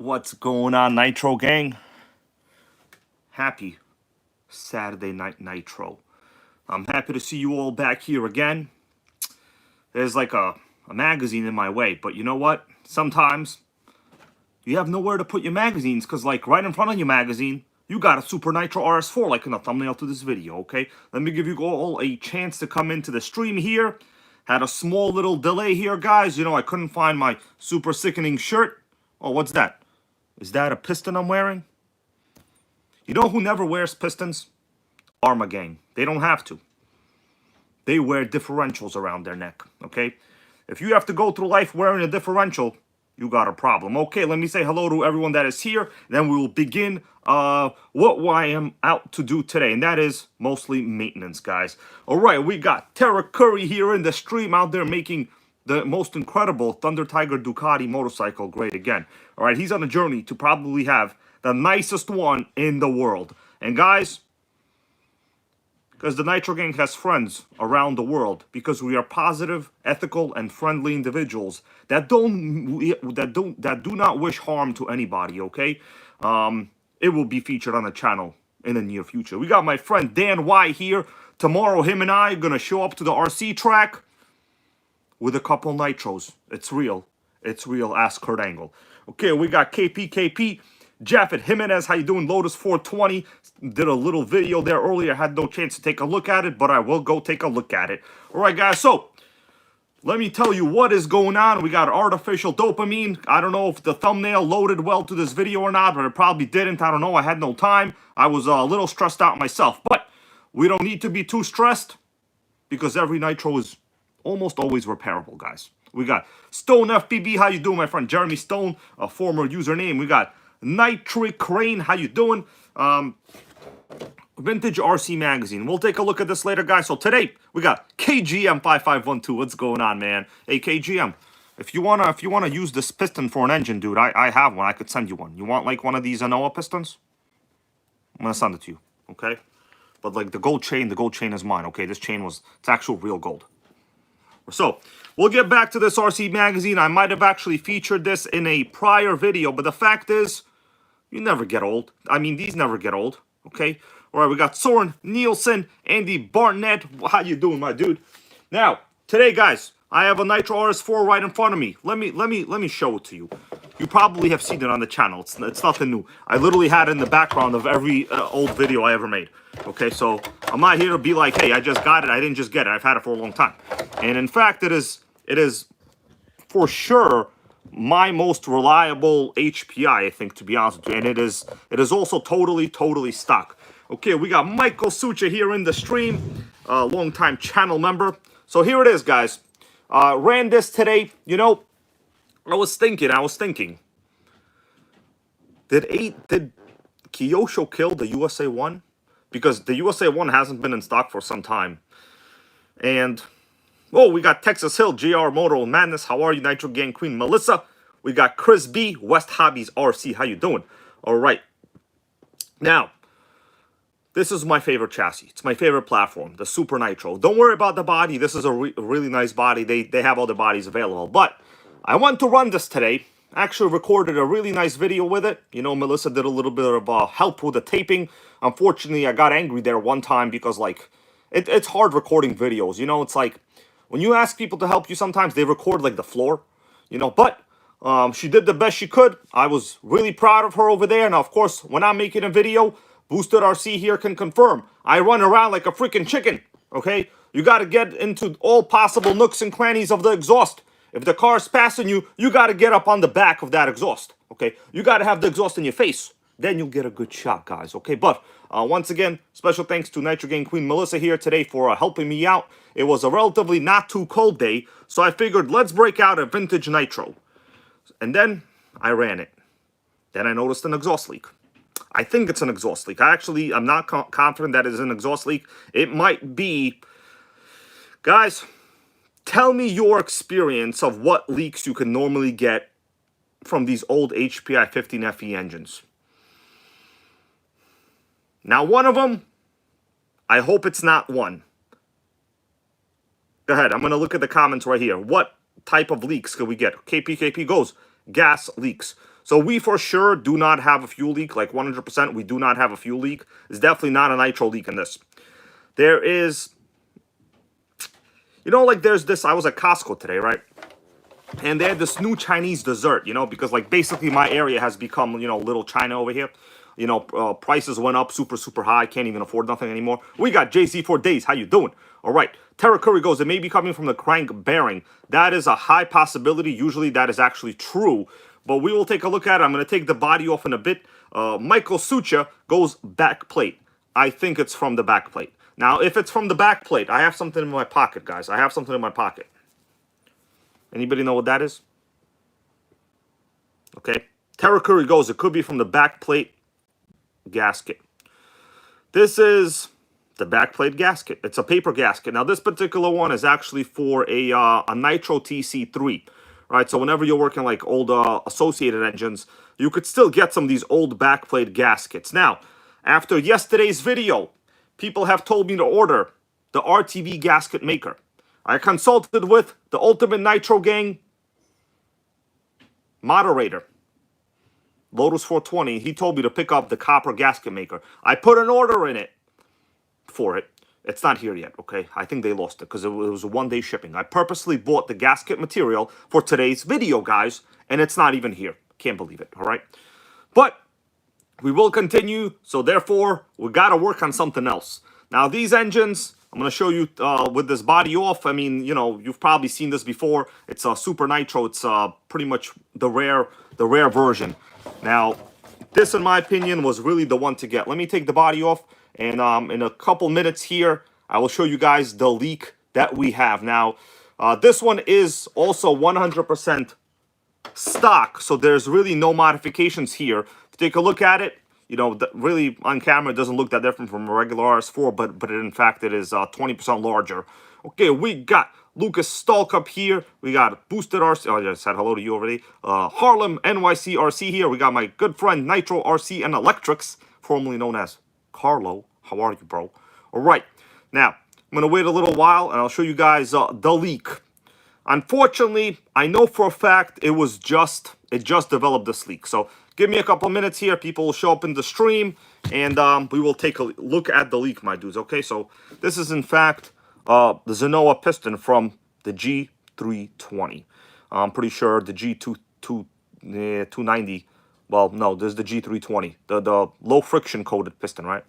What's going on, Nitro gang? Happy Saturday night Nitro. I'm happy to see you all back here again. There's like a magazine in my way, but you know what? Sometimes you have nowhere to put your magazines because like right in front of your magazine, you got a Super Nitro RS4 like in the thumbnail to this video, okay? Let me give you all a chance to come into the stream here. Had a small little delay here, guys. You know, I couldn't find my super sickening shirt. Oh, what's that? Is that a piston I'm wearing? You know who never wears pistons? Arma gang. They don't have to. They wear differentials around their neck, okay? If you have to go through life wearing a differential, you got a problem. Okay, let me say hello to everyone that is here. Then we will begin what I am out to do today. And that is mostly maintenance, guys. All right, we got Tara Curry here in the stream out there making the most incredible Thunder Tiger Ducati motorcycle great again. All right, he's on a journey to probably have the nicest one in the world. And guys, because the Nitro Gang has friends around the world, because we are positive, ethical, and friendly individuals that do not wish harm to anybody. Okay, it will be featured on the channel in the near future. We got my friend Dan Y here tomorrow. Him and I are gonna show up to the RC track with a couple nitros. It's real. It's real. Ask Kurt Angle. Okay, we got KP. Jaffet Jimenez, how you doing? Lotus 420 did a little video there earlier. I had no chance to take a look at it, but I will go take a look at it. All right, guys, so let me tell you what is going on. We got artificial dopamine. I don't know if the thumbnail loaded well to this video or not, but it probably didn't. I don't know. I had no time. I was a little stressed out myself, but we don't need to be too stressed because every nitro is almost always repairable, guys. We got Stone FBB. How you doing, my friend? Jeremy Stone, a former username. We got Nitric Crane, how you doing? Vintage RC Magazine. We'll take a look at this later, guys. So today we got KGM5512. What's going on, man? Hey, KGM, if you wanna use this piston for an engine, dude, I have one. I could send you one. You want like one of these Anoa pistons? I'm gonna send it to you, okay? But like the gold chain is mine, okay? This chain it's actual real gold. So we'll get back to this RC Magazine. I might have actually featured this in a prior video, but the fact is, you never get old. I mean, these never get old, okay? All right, we got Soren Nielsen, Andy Barnett. How you doing, my dude? Now, today, guys, I have a Nitro RS4 right in front of me. Let me show it to you. You probably have seen it on the channel. It's nothing new. I literally had it in the background of every old video I ever made. Okay, so I'm not here to be like, hey, I just got it. I didn't just get it. I've had it for a long time. And in fact, it is for sure my most reliable HPI, I think, to be honest with you. And it is also totally stock. Okay, we got Michael Sucha here in the stream, longtime channel member. So here it is, guys. Ran this today. You know, I was thinking. Did Kyosho kill the USA 1? Because the USA 1 hasn't been in stock for some time. And oh, we got Texas Hill, JR Moto Madness. How are you, Nitro Gang Queen Melissa? We got Chris B, West Hobbies RC. How you doing? All right. Now, this is my favorite chassis. It's my favorite platform, the Super Nitro. Don't worry about the body. This is a really nice body. They have all the bodies available. But I want to run this today. Actually recorded a really nice video with it. You know, Melissa did a little bit of help with the taping. Unfortunately, I got angry there one time because, like, it's hard recording videos. You know, it's like when you ask people to help you, sometimes they record, like, the floor. You know, but she did the best she could. I was really proud of her over there. Now, of course, when I'm making a video, Boosted RC here can confirm. I run around like a freaking chicken, okay? You got to get into all possible nooks and crannies of the exhaust. If the car's passing you, you got to get up on the back of that exhaust, okay? You got to have the exhaust in your face. Then you'll get a good shot, guys, okay? But once again, special thanks to Nitro Gang Queen Melissa here today for helping me out. It was a relatively not too cold day, so I figured let's break out a vintage Nitro. And then I ran it. Then I noticed an exhaust leak. I think it's an exhaust leak. I'm not confident that it's an exhaust leak. It might be. Guys, tell me your experience of what leaks you can normally get from these old HPI 15FE engines. Now, one of them, I hope it's not one. Go ahead. I'm going to look at the comments right here. What type of leaks could we get? KP goes, gas leaks. So we for sure do not have a fuel leak, like 100%. We do not have a fuel leak. It's definitely not a nitro leak in this. There is, you know, like there's this, I was at Costco today, right? And they had this new Chinese dessert, you know, because like basically my area has become, you know, little China over here. You know, prices went up super, super high. Can't even afford nothing anymore. We got JC for days. How you doing? All right. Terra Curry goes, it may be coming from the crank bearing. That is a high possibility. Usually that is actually true. But we will take a look at it. I'm going to take the body off in a bit. Michael Sucha goes back plate. I think it's from the back plate. Now, if it's from the back plate, I have something in my pocket, guys. I have something in my pocket. Anybody know what that is? Okay. Terra Curry goes, it could be from the back plate gasket. This is the backplate gasket. It's a paper gasket. Now this particular one is actually for a Nitro TC3, right? So whenever you're working like old associated engines, you could still get some of these old backplate gaskets. Now, after yesterday's video, people have told me to order the RTV gasket maker. I consulted with the Ultimate Nitro Gang moderator, Lotus 420, he told me to pick up the copper gasket maker. I put an order in it for it. It's not here yet, okay? I think they lost it because it was a one-day shipping. I purposely bought the gasket material for today's video, guys, and it's not even here. Can't believe it, all right? But we will continue, so therefore, we got to work on something else. Now, these engines, I'm going to show you with this body off. I mean, you know, you've probably seen this before. It's a Super Nitro. It's pretty much the rare version. Now, this, in my opinion, was really the one to get. Let me take the body off, and in a couple minutes here, I will show you guys the leak that we have. Now, this one is also 100% stock, so there's really no modifications here. If you take a look at it, you know, really on camera, it doesn't look that different from a regular RS4, but in fact, it is 20% larger. Okay, we got Lucas Stallcup here. We got Boosted RC. Oh, I just said hello to you already. Harlem NYC RC here. We got my good friend Nitro RC and Electrics, formerly known as Carlo. How are you, bro? All right. Now, I'm going to wait a little while, and I'll show you guys the leak. Unfortunately, I know for a fact it just developed this leak. So give me a couple minutes here. People will show up in the stream, and we will take a look at the leak, my dudes. Okay, so this is in fact the Zenoa piston from the G320. I'm pretty sure the G290. Well, no, this is the G320, the low friction coated piston, right?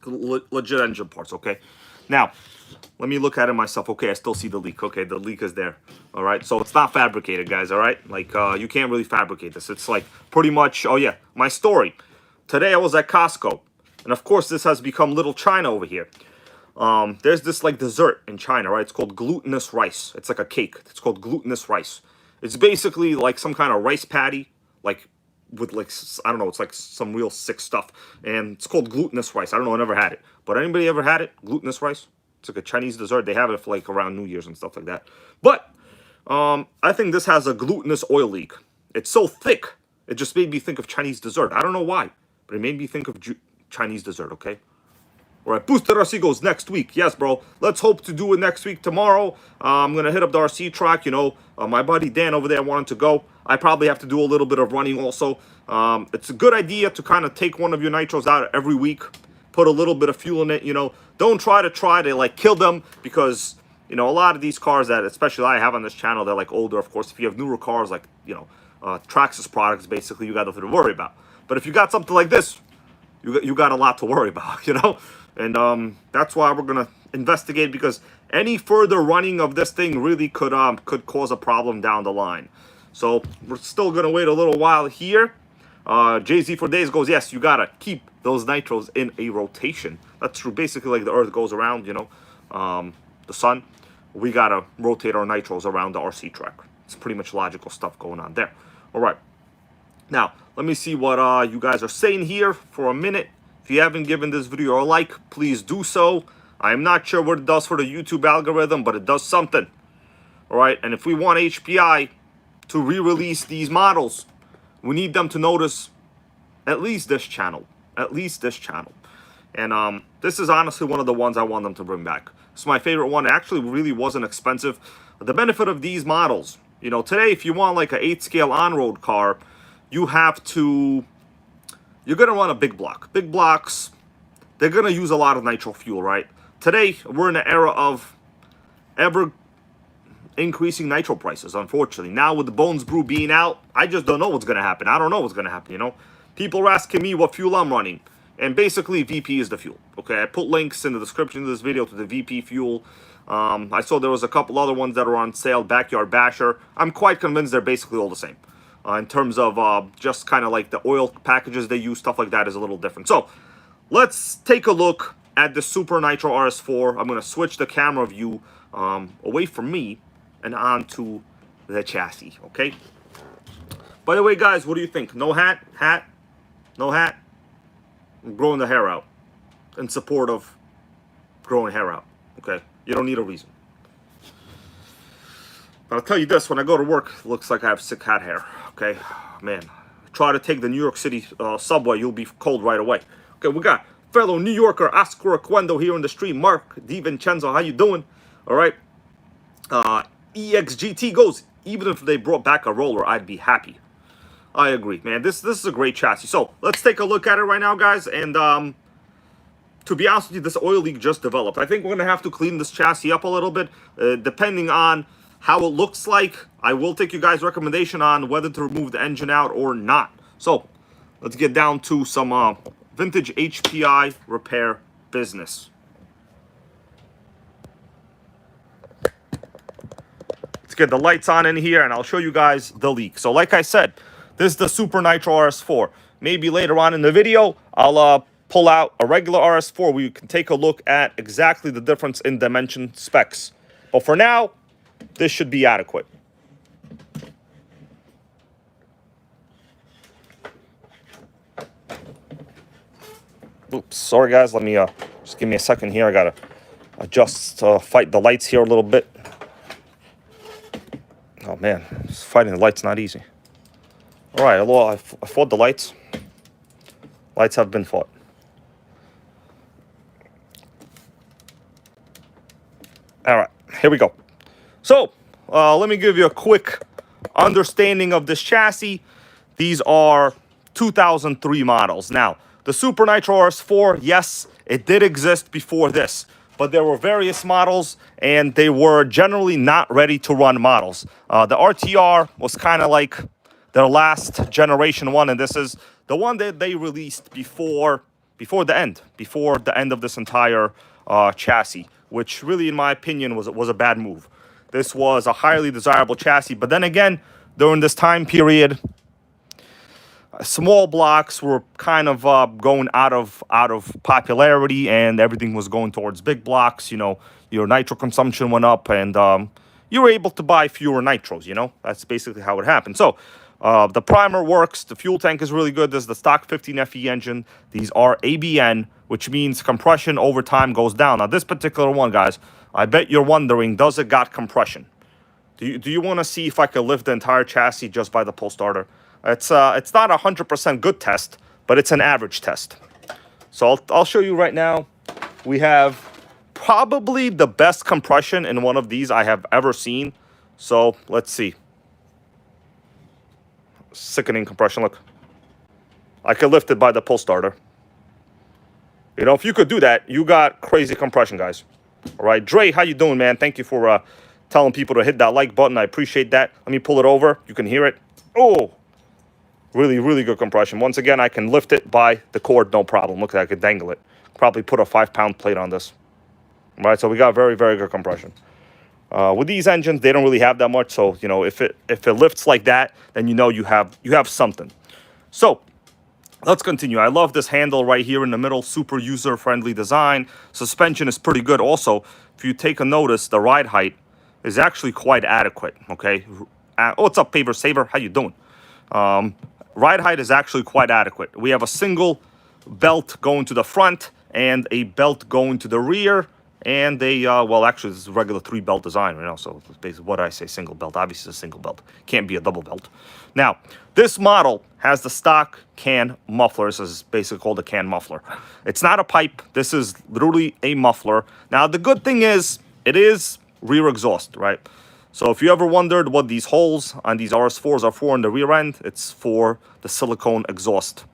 Legit engine parts. Okay. Now, let me look at it myself. Okay, I still see the leak. Okay, the leak is there. All right, so it's not fabricated, guys. All right, like you can't really fabricate this. It's like pretty much. Oh yeah, my story. Today I was at Costco, and of course this has become little China over here. There's this like dessert in China, right? It's called glutinous rice. It's like a cake. It's called glutinous rice. It's basically like some kind of rice patty, like with like, I don't know, it's like some real sick stuff, and it's called glutinous rice. I don't know, I never had it, but anybody ever had it? Glutinous rice? It's like a Chinese dessert. They have it for like around New Year's and stuff like that. But I think this has a glutinous oil leak. It's so thick, it just made me think of Chinese dessert. I don't know why, but it made me think of Chinese dessert. Okay. All right, Boosted RC goes next week. Yes, bro. Let's hope to do it next week. Tomorrow, I'm going to hit up the RC track. You know, my buddy Dan over there wanted to go. I probably have to do a little bit of running also. It's a good idea to kind of take one of your nitros out every week. Put a little bit of fuel in it, you know. Don't try to like kill them because, you know, a lot of these cars that especially I have on this channel, they're like older. Of course, if you have newer cars like, you know, Traxxas products, basically, you got nothing to worry about. But if you got something like this, you got a lot to worry about, you know. And that's why we're gonna investigate, because any further running of this thing really could cause a problem down the line. So we're still gonna wait a little while here. JZ for Days goes, yes, you gotta keep those nitros in a rotation. That's true. Basically, like the Earth goes around, you know, the sun. We gotta rotate our nitros around the RC track. It's pretty much logical stuff going on there. All right. Now, let me see what you guys are saying here for a minute. If you haven't given this video a like, please do so. I'm not sure what it does for the YouTube algorithm, but it does something. All right, and if we want HPI to re-release these models, we need them to notice at least this channel. At least this channel. And this is honestly one of the ones I want them to bring back. It's my favorite one. It actually really wasn't expensive. The benefit of these models, you know, today if you want like an 8 scale on-road car, you have to, you're going to run a big block. Big blocks, they're going to use a lot of nitro fuel, right? Today, we're in an era of ever increasing nitro prices, unfortunately. Now with the Bones Brew being out, I just don't know what's going to happen. I don't know what's going to happen, you know? People are asking me what fuel I'm running. And basically, VP is the fuel, okay? I put links in the description of this video to the VP fuel. I saw there was a couple other ones that are on sale, Backyard Basher. I'm quite convinced they're basically all the same. In terms of just kind of like the oil packages they use, stuff like that is a little different. So, let's take a look at the Super Nitro RS4. I'm going to switch the camera view away from me and onto the chassis, okay? By the way, guys, what do you think? No hat? Hat? No hat? I'm growing the hair out in support of growing hair out, okay? You don't need a reason. But I'll tell you this, when I go to work, it looks like I have sick hat hair, okay? Man, try to take the New York City subway, you'll be cold right away. Okay, we got fellow New Yorker Oscar Aquendo here in the stream. Mark DiVincenzo, how you doing? All right. EXGT goes, even if they brought back a roller, I'd be happy. I agree, man. This is a great chassis. So let's take a look at it right now, guys. And to be honest with you, this oil leak just developed. I think we're going to have to clean this chassis up a little bit, depending on how it looks like. I will take you guys' recommendation on whether to remove the engine out or not. So let's get down to some vintage HPI repair business. Let's get the lights on in here, and I'll show you guys the leak. So like I said, this is the Super Nitro RS4. Maybe later on in the video, I'll pull out a regular RS4 where you can take a look at exactly the difference in dimension specs. But for now, this should be adequate. Oops, sorry guys, let me just give me a second here. I gotta adjust, fight the lights here a little bit. Oh man, fighting the lights not easy. All right, hello, I fought the lights. Lights have been fought. All right, here we go. So, let me give you a quick understanding of this chassis. These are 2003 models. Now, the Super Nitro RS4, yes, it did exist before this, but there were various models, and they were generally not ready to run models. The RTR was kind of like their last generation one, and this is the one that they released before the end of this entire chassis, which really, in my opinion, was a bad move. This was a highly desirable chassis, but then again, during this time period, small blocks were kind of going out of popularity, and everything was going towards big blocks. You know, your nitro consumption went up, and you were able to buy fewer nitros. You know, that's basically how it happened. So the primer works. The fuel tank is really good. This is the stock 15FE engine. These are ABN, which means compression over time goes down. Now, this particular one, guys, I bet you're wondering, does it got compression? Do you want to see if I could lift the entire chassis just by the pull starter? It's not a 100% good test, but it's an average test. So I'll show you right now. We have probably the best compression in one of these I have ever seen. So let's see. Sickening compression, look. I could lift it by the pull starter. You know, if you could do that, you got crazy compression, guys. All right, Dre, how you doing, man? Thank you for telling people to hit that like button. I appreciate that. Let me pull it over. You can hear it. Oh, really, really good compression. Once again, I can lift it by the cord, no problem. Look, I could dangle it. Probably put a 5-pound plate on this. All right, so we got very, very good compression. With these engines, they don't really have that much. So, you know, if it lifts like that, then you know you have something. So let's continue. I love this handle right here in the middle. Super user-friendly design. Suspension is pretty good. Also, if you take a notice, the ride height is actually quite adequate. Okay. What's up, Paver Saver? How you doing? Ride height is actually quite adequate. We have a single belt going to the front and a belt going to the rear. And they, well, actually, this is a regular 3-belt design, you know, so basically what I say, single belt. Obviously, it's a single belt. Can't be a double belt. Now, this model has the stock can muffler. This is basically called a can muffler. It's not a pipe. This is literally a muffler. Now, the good thing is, it is rear exhaust, right? So if you ever wondered what these holes on these RS4s are for in the rear end, it's for the silicone exhaust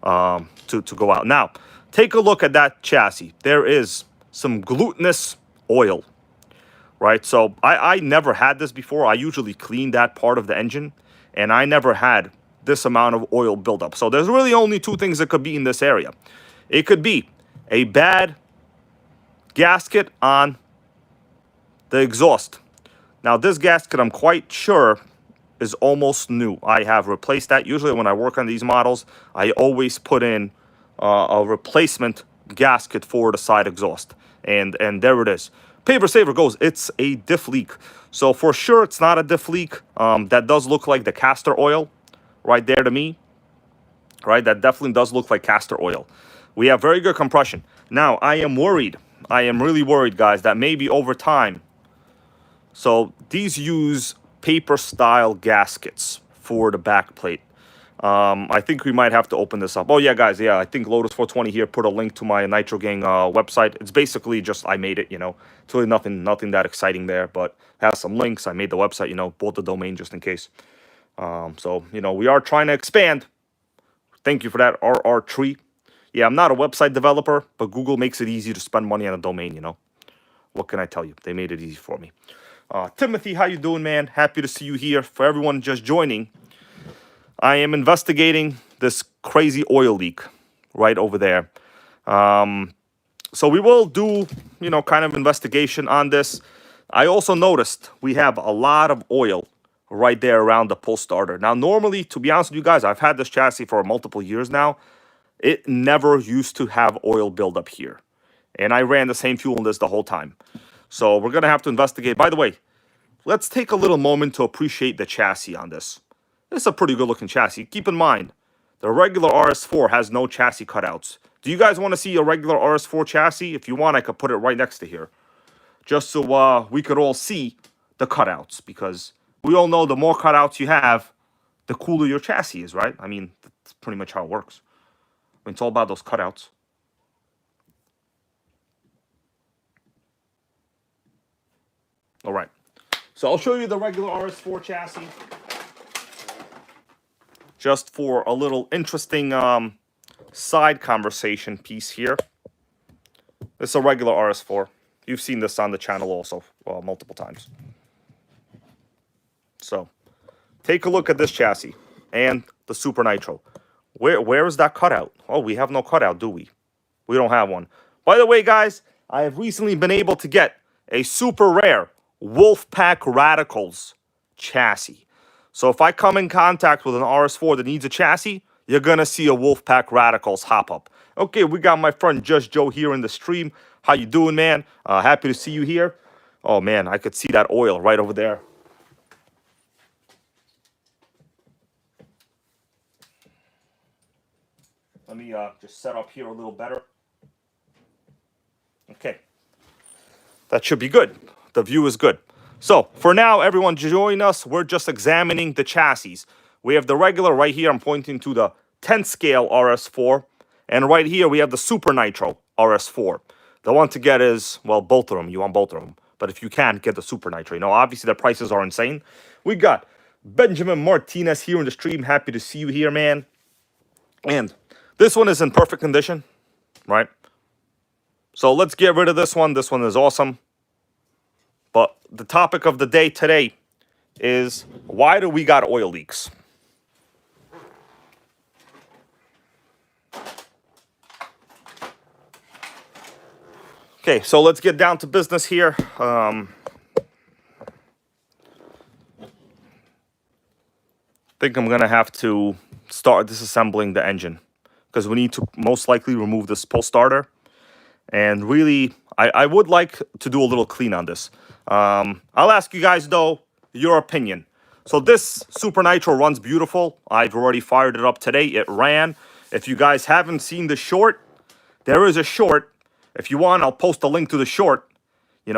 to go out. Now, take a look at that chassis. There is some glutinous oil, right? So I never had this before. I usually clean that part of the engine, and I never had this amount of oil buildup. So there's really only two things that could be in this area. It could be a bad gasket on the exhaust. Now, this gasket, I'm quite sure, is almost new. I have replaced that. Usually when I work on these models, I always put in a replacement gasket for the side exhaust. And there it is. Paper saver goes, it's a diff leak. So for sure, it's not a diff leak. That does look like the castor oil right there to me. Right, that definitely does look like castor oil. We have very good compression. Now, I am worried. I am really worried, guys, that maybe over time. So these use paper style gaskets for the back plate. I think we might have to open this up. Oh yeah, guys, yeah, I think Lotus 420 here put a link to my Nitro Gang website. It's basically just I made it, you know. It's really nothing that exciting there, but has some links. I made the website, you know, bought the domain just in case. So, you know, we are trying to expand. Thank you for that, RR3. Yeah, I'm not a website developer, but Google makes it easy to spend money on a domain, you know. What can I tell you? They made it easy for me. Timothy, how you doing, man? Happy to see you here. For everyone just joining, I am investigating this crazy oil leak right over there. So we will do, you know, kind of investigation on this. I also noticed we have a lot of oil right there around the pull starter. Now, normally, to be honest with you guys, I've had this chassis for multiple years now. It never used to have oil buildup here. And I ran the same fuel in this the whole time. So we're going to have to investigate. By the way, let's take a little moment to appreciate the chassis on this. It's a pretty good looking chassis. Keep in mind, the regular RS4 has no chassis cutouts. Do you guys want to see a regular RS4 chassis? If you want, I could put it right next to here. Just so we could all see the cutouts. Because we all know the more cutouts you have, the cooler your chassis is, right? I mean, that's pretty much how it works. I mean, it's all about those cutouts. All right. So I'll show you the regular RS4 chassis. Just for a little interesting side conversation piece here. This is a regular RS4. You've seen this on the channel also multiple times. So take a look at this chassis and the Super Nitro. Where is that cutout? Oh, we have no cutout, do we? We don't have one. By the way, guys, I have recently been able to get a super rare Wolfpack Radicals chassis. So if I come in contact with an RS4 that needs a chassis, you're going to see a Wolfpack Radicals hop up. Okay, we got my friend Just Joe here in the stream. How you doing, man? Happy to see you here. Oh, man, I could see that oil right over there. Let me just set up here a little better. Okay. That should be good. The view is good. So, for now, everyone join us. We're just examining the chassis. We have the regular right here. I'm pointing to the 10 scale RS4. And right here, we have the Super Nitro RS4. The one to get is, well, both of them. You want both of them. But if you can, get the Super Nitro. You know, obviously, the prices are insane. We got Benjamin Martinez here in the stream. Happy to see you here, man. And this one is in perfect condition, right? So let's get rid of this one. This one is awesome. But the topic of the day today is, why do we got oil leaks? Okay, so let's get down to business here. I think I'm going to have to start disassembling the engine, because we need to most likely remove this pull starter. And really, I would like to do a little clean on this. I'll ask you guys, though, your opinion. So this Super Nitro runs beautiful. I've already fired it up today. It ran. If you guys haven't seen the short, there is a short. If you want, I'll post a link to the short. I'm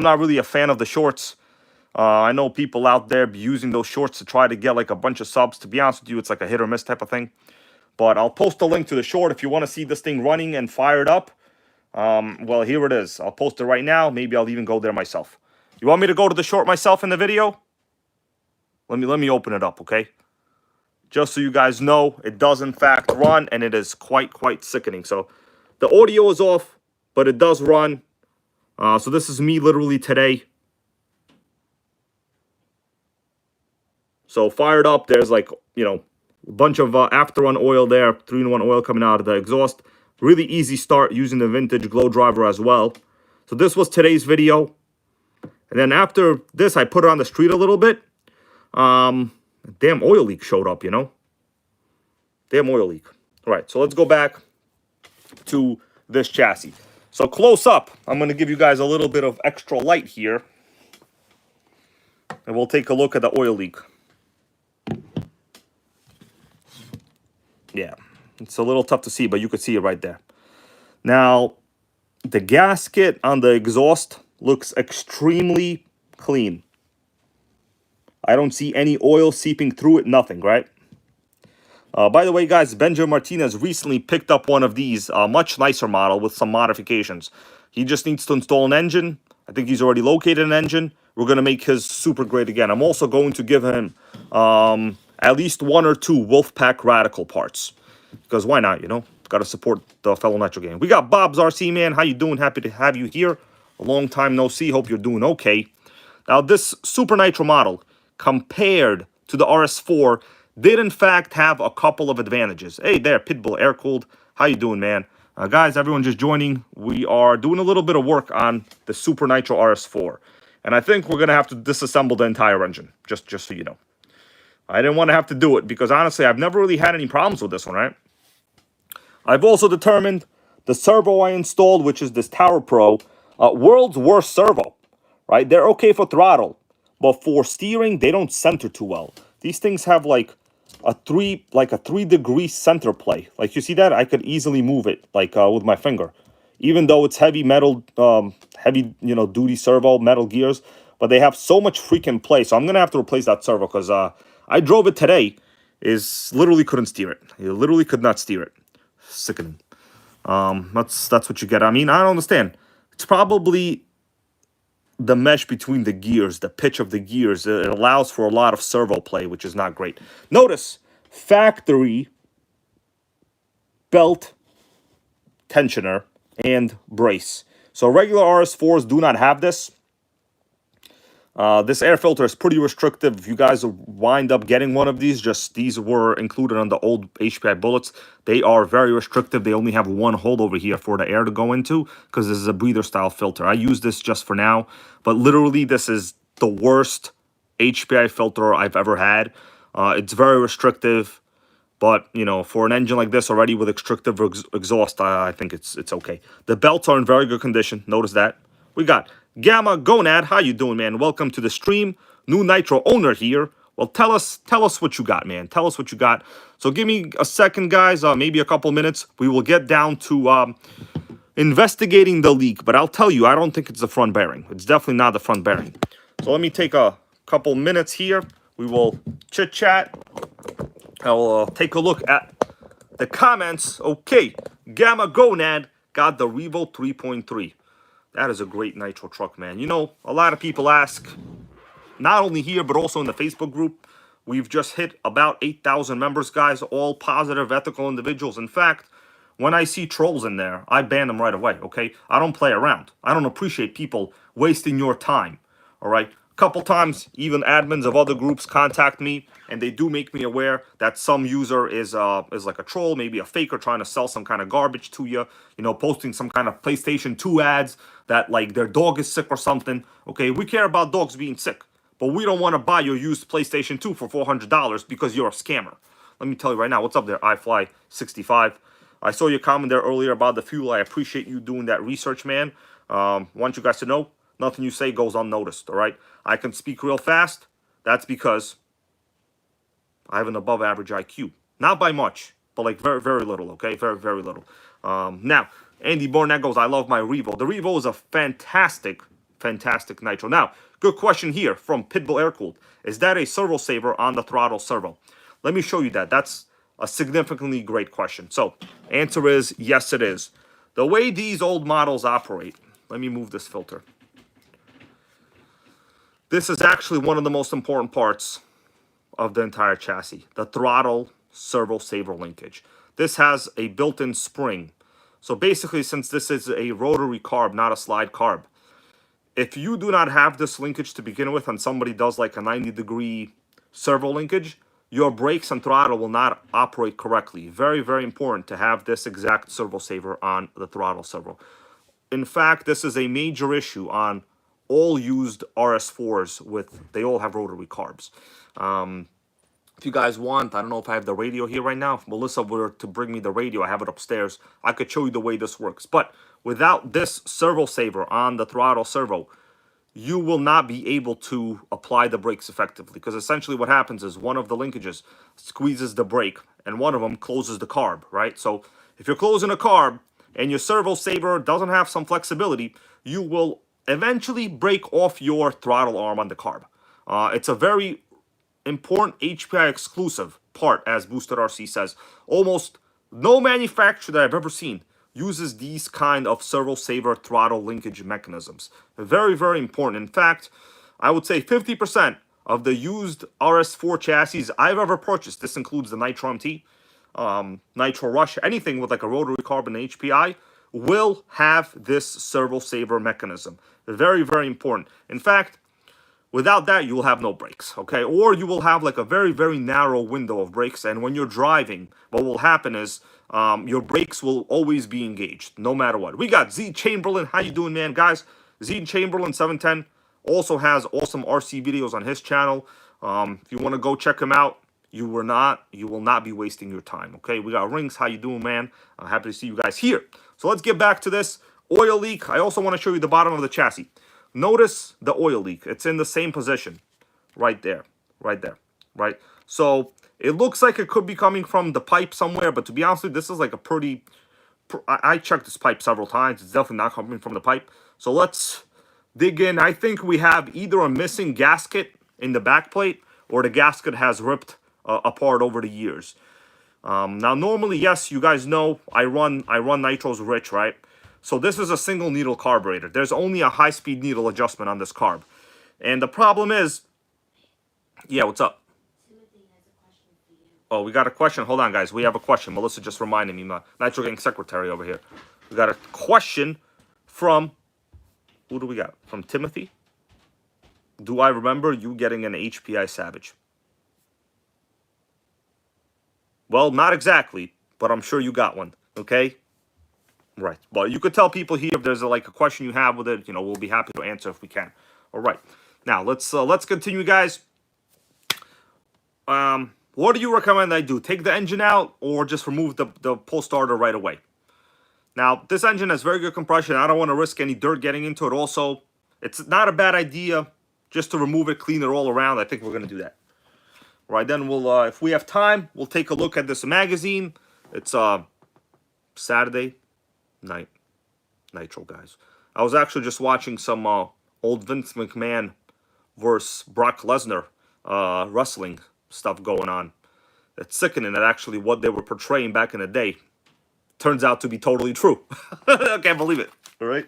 not really a fan of the shorts. I know people out there be using those shorts to try to get like a bunch of subs. To be honest with you, it's like a hit or miss type of thing. But I'll post a link to the short if you want to see this thing running and fired up. Well, here it is. I'll post it right now. Maybe I'll even go there myself. You want me to go to the short myself in the video? Let me open it up, okay? Just so you guys know, it does in fact run, and it is quite sickening. So the audio is off, but it does run. So this is me literally today. So fired up, there's like, you know, a bunch of after run oil there, 3-in-1 oil coming out of the exhaust. Really easy start using the vintage glow driver as well. So this was today's video. And then after this, I put it on the street a little bit. Damn oil leak showed up, you know. Damn oil leak. All right, so let's go back to this chassis. So close up, I'm going to give you guys a little bit of extra light here. And we'll take a look at the oil leak. Yeah, it's a little tough to see, but you could see it right there. Now, the gasket on the exhaust looks extremely clean. I don't see any oil seeping through it, nothing, right? By the way, guys, Benjamin Martinez recently picked up one of these, a much nicer model with some modifications. He just needs to install an engine. I think he's already located an engine. We're going to make his super great again. I'm also going to give him at least 1 or 2 Wolfpack Radical parts. Because why not, you know? Got to support the fellow Nitro gang. We got Bob's RC, man. How you doing? Happy to have you here. A long time no see. Hope you're doing okay. Now, this Super Nitro model, compared to the RS4, did in fact have a couple of advantages. Hey there, Pitbull Air-Cooled. How you doing, man? Guys, everyone just joining. We are doing a little bit of work on the Super Nitro RS4. And I think we're going to have to disassemble the entire engine, just so you know. I didn't want to have to do it because, honestly, I've never really had any problems with this one, right? I've also determined the servo I installed, which is this Tower Pro, world's worst servo, right? They're okay for throttle, but for steering, they don't center too well. These things have like a 3-degree center play. Like, you see that? I could easily move it like with my finger, even though it's heavy metal, heavy, you know, duty servo, metal gears, but they have so much freaking play. So I'm going to have to replace that servo because I drove it today, literally couldn't steer it. You literally could not steer it. Sickening. That's what you get. I mean, I don't understand. It's probably the mesh between the gears, the pitch of the gears. It allows for a lot of servo play, which is not great. Notice, factory belt tensioner and brace. So regular RS4s do not have this. This air filter is pretty restrictive. If you guys wind up getting one of these, these were included on the old HPI bullets. They are very restrictive. They only have one hole over here for the air to go into because this is a breather style filter. I use this just for now, but literally this is the worst HPI filter I've ever had. It's very restrictive, but you know, for an engine like this already with restrictive exhaust, I think it's okay. The belts are in very good condition. Notice that. We got Gamma Gonad, how you doing, man? Welcome to the stream. New Nitro owner here. Well, tell us what you got, man. Tell us what you got. So give me a second, guys, maybe a couple minutes. We will get down to investigating the leak. But I'll tell you, I don't think it's the front bearing. It's definitely not the front bearing. So let me take a couple minutes here. We will chit-chat. I'll take a look at the comments. Okay, Gamma Gonad got the Revo 3.3. That is a great Nitro truck, man. You know, a lot of people ask, not only here, but also in the Facebook group. We've just hit about 8,000 members, guys, all positive, ethical individuals. In fact, when I see trolls in there, I ban them right away, okay? I don't play around. I don't appreciate people wasting your time, all right? A couple times, even admins of other groups contact me, and they do make me aware that some user is like a troll, maybe a faker trying to sell some kind of garbage to you, you know, posting some kind of PlayStation 2 ads that, like, their dog is sick or something. Okay, we care about dogs being sick, but we don't want to buy your used PlayStation 2 for $400 because you're a scammer. Let me tell you right now, what's up there, iFly65? I saw your comment there earlier about the fuel. I appreciate you doing that research, man. Want you guys to know, nothing you say goes unnoticed, all right? I can speak real fast. That's because I have an above average IQ. Not by much, but like very, very little, okay? Very, very little. Now, Andy Bornett goes, I love my Revo. The Revo is a fantastic Nitro. Now, good question here from Pitbull Air-Cooled. Is that a servo saver on the throttle servo? Let me show you that. That's a significantly great question. So, answer is yes, it is. The way these old models operate, let me move this filter. This is actually one of the most important parts of the entire chassis, the throttle servo saver linkage. This has a built-in spring. So basically, since this is a rotary carb, not a slide carb, if you do not have this linkage to begin with and somebody does like a 90-degree servo linkage, your brakes and throttle will not operate correctly. Very, very important to have this exact servo saver on the throttle servo. In fact, this is a major issue on all used RS4s they all have rotary carbs. If you guys want, I don't know if I have the radio here right now. If Melissa were to bring me the radio, I have it upstairs. I could show you the way this works. But without this servo saver on the throttle servo, you will not be able to apply the brakes effectively. Because essentially what happens is one of the linkages squeezes the brake and one of them closes the carb, right? So if you're closing a carb and your servo saver doesn't have some flexibility, you will eventually break off your throttle arm on the carb. It's a very important HPI exclusive part, as Boosted RC says. Almost no manufacturer that I've ever seen uses these kind of servo saver throttle linkage mechanisms. Very, very important. In fact, I would say 50% of the used RS4 chassis I've ever purchased, this includes the Nitro MT, Nitro Rush, anything with like a rotary carb and HPI, will have this servo saver mechanism. Very, very important. In fact, without that, you will have no brakes, okay? Or you will have like a very, very narrow window of brakes, and when you're driving, what will happen is your brakes will always be engaged, no matter what. We got Z Chamberlain. How you doing, man? Guys, Z Chamberlain 710 also has awesome RC videos on his channel. If you want to go check him out, you will not be wasting your time, okay? We got Rings. How you doing, man? Happy to see you guys here. So let's get back to this oil leak. I also want to show you the bottom of the chassis. Notice the oil leak. It's in the same position. Right there. Right there. Right? So it looks like it could be coming from the pipe somewhere, but to be honest with you, this is like a pretty... I checked this pipe several times. It's definitely not coming from the pipe. So let's dig in. I think we have either a missing gasket in the back plate or the gasket has ripped apart over the years. Now, normally, yes, you guys know I run nitros rich, right? So this is a single needle carburetor. There's only a high-speed needle adjustment on this carb. And the problem is... Yeah, what's up? Timothy has a question for you. Oh, we got a question. Hold on, guys. We have a question. Melissa just reminded me. My Nitro Gang secretary over here. We got a question from... Who do we got? From Timothy. Do I remember you getting an HPI Savage? Well, not exactly, but I'm sure you got one. Okay? Right. Well, you could tell people here if there's like a question you have with it. You know, we'll be happy to answer if we can. All right. Now let's continue, guys. What do you recommend I do? Take the engine out or just remove the pull starter right away? Now, this engine has very good compression. I don't want to risk any dirt getting into it. Also, it's not a bad idea just to remove it, clean it all around. I think we're going to do that. All right. Then we'll, if we have time, we'll take a look at this magazine. It's Saturday night nitro, guys. I was actually just watching some old Vince McMahon versus Brock Lesnar wrestling stuff going on. It's sickening that actually what they were portraying back in the day turns out to be totally true. I can't believe it. All right,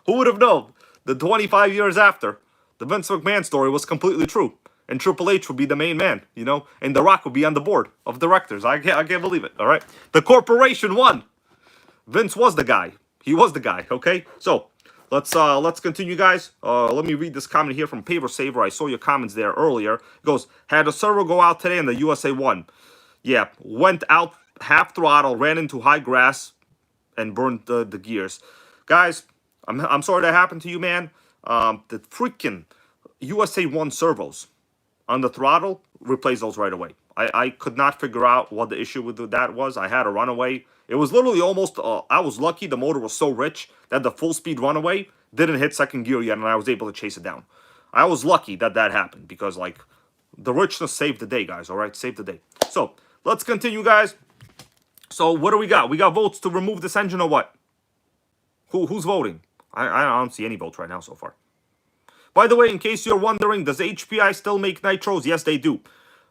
who would have known that 25 years after the Vince McMahon story was completely true, and Triple H would be the main man, you know, and The Rock would be on the board of directors. I can't believe it. All right, the corporation won. Vince was the guy. He was the guy, okay? So, let's continue, guys. Let me read this comment here from Paver Saver. I saw your comments there earlier. It goes, had a servo go out today and the USA won. Yeah, went out half throttle, ran into high grass, and burned the gears. Guys, I'm sorry that happened to you, man. The freaking USA 1 servos on the throttle, replace those right away. I could not figure out what the issue with that was. I had a runaway. It was literally almost, I was lucky the motor was so rich that the full speed runaway didn't hit second gear yet and I was able to chase it down. I was lucky that happened because like the richness saved the day, guys, all right? Saved the day. So let's continue, guys. So what do we got? We got votes to remove this engine or what? Who's voting? I don't see any votes right now so far. By the way, in case you're wondering, does HPI still make nitros? Yes, they do.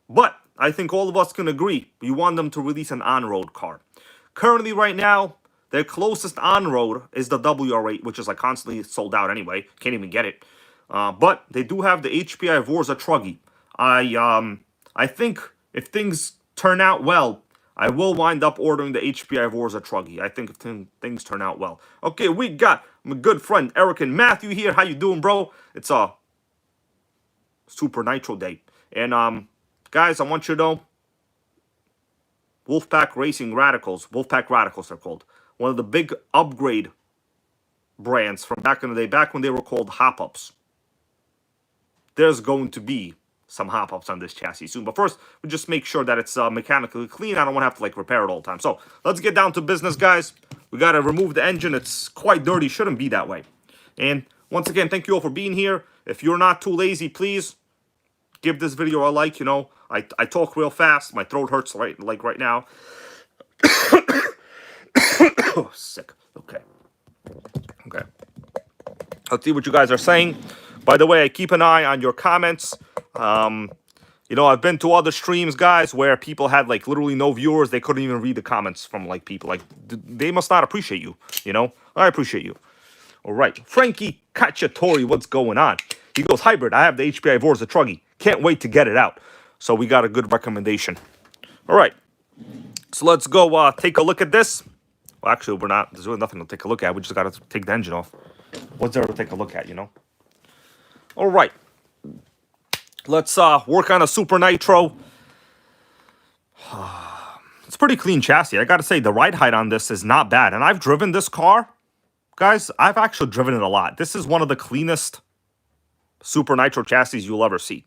But I think all of us can agree you want them to release an on-road car. Currently, right now, Their closest on-road is the WR8, which is like constantly sold out anyway. Can't even get it. But they do have the HPI Vorza Truggy. I think if things turn out well, I will wind up ordering the HPI Vorza Truggy. I think if things turn out well. Okay, we got my good friend Eric and Matthew here. How you doing, bro? It's a Super Nitro Day. And guys, I want you to know, Wolfpack Racing Radicals, Wolfpack Radicals they're called. One of the big upgrade brands from back in the day, back when they were called hop-ups. There's going to be some hop-ups on this chassis soon. But first, we just make sure that it's mechanically clean. I don't want to have to like repair it all the time. So let's get down to business, guys. We got to remove the engine. It's quite dirty. Shouldn't be that way. And once again, thank you all for being here. If you're not too lazy, please give this video a like. You know, I talk real fast. My throat hurts right now. Oh, sick. Okay. Let's see what you guys are saying. By the way, I keep an eye on your comments. You know, I've been to other streams, guys, where people had like literally no viewers. They couldn't even read the comments from like people. Like, they must not appreciate you. You know, I appreciate you. All right, Frankie Cacciatore, what's going on? He goes, hybrid. I have the HPI Vorza Truggy. Can't wait to get it out. So we got a good recommendation. All right, so let's go take a look at this. Well, actually, we're not. There's really nothing to take a look at. We just got to take the engine off. What's there to take a look at, you know? All right. Let's work on a Super Nitro. It's a pretty clean chassis. I got to say, the ride height on this is not bad. And I've driven this car. Guys, I've actually driven it a lot. This is one of the cleanest Super Nitro chassis you'll ever see.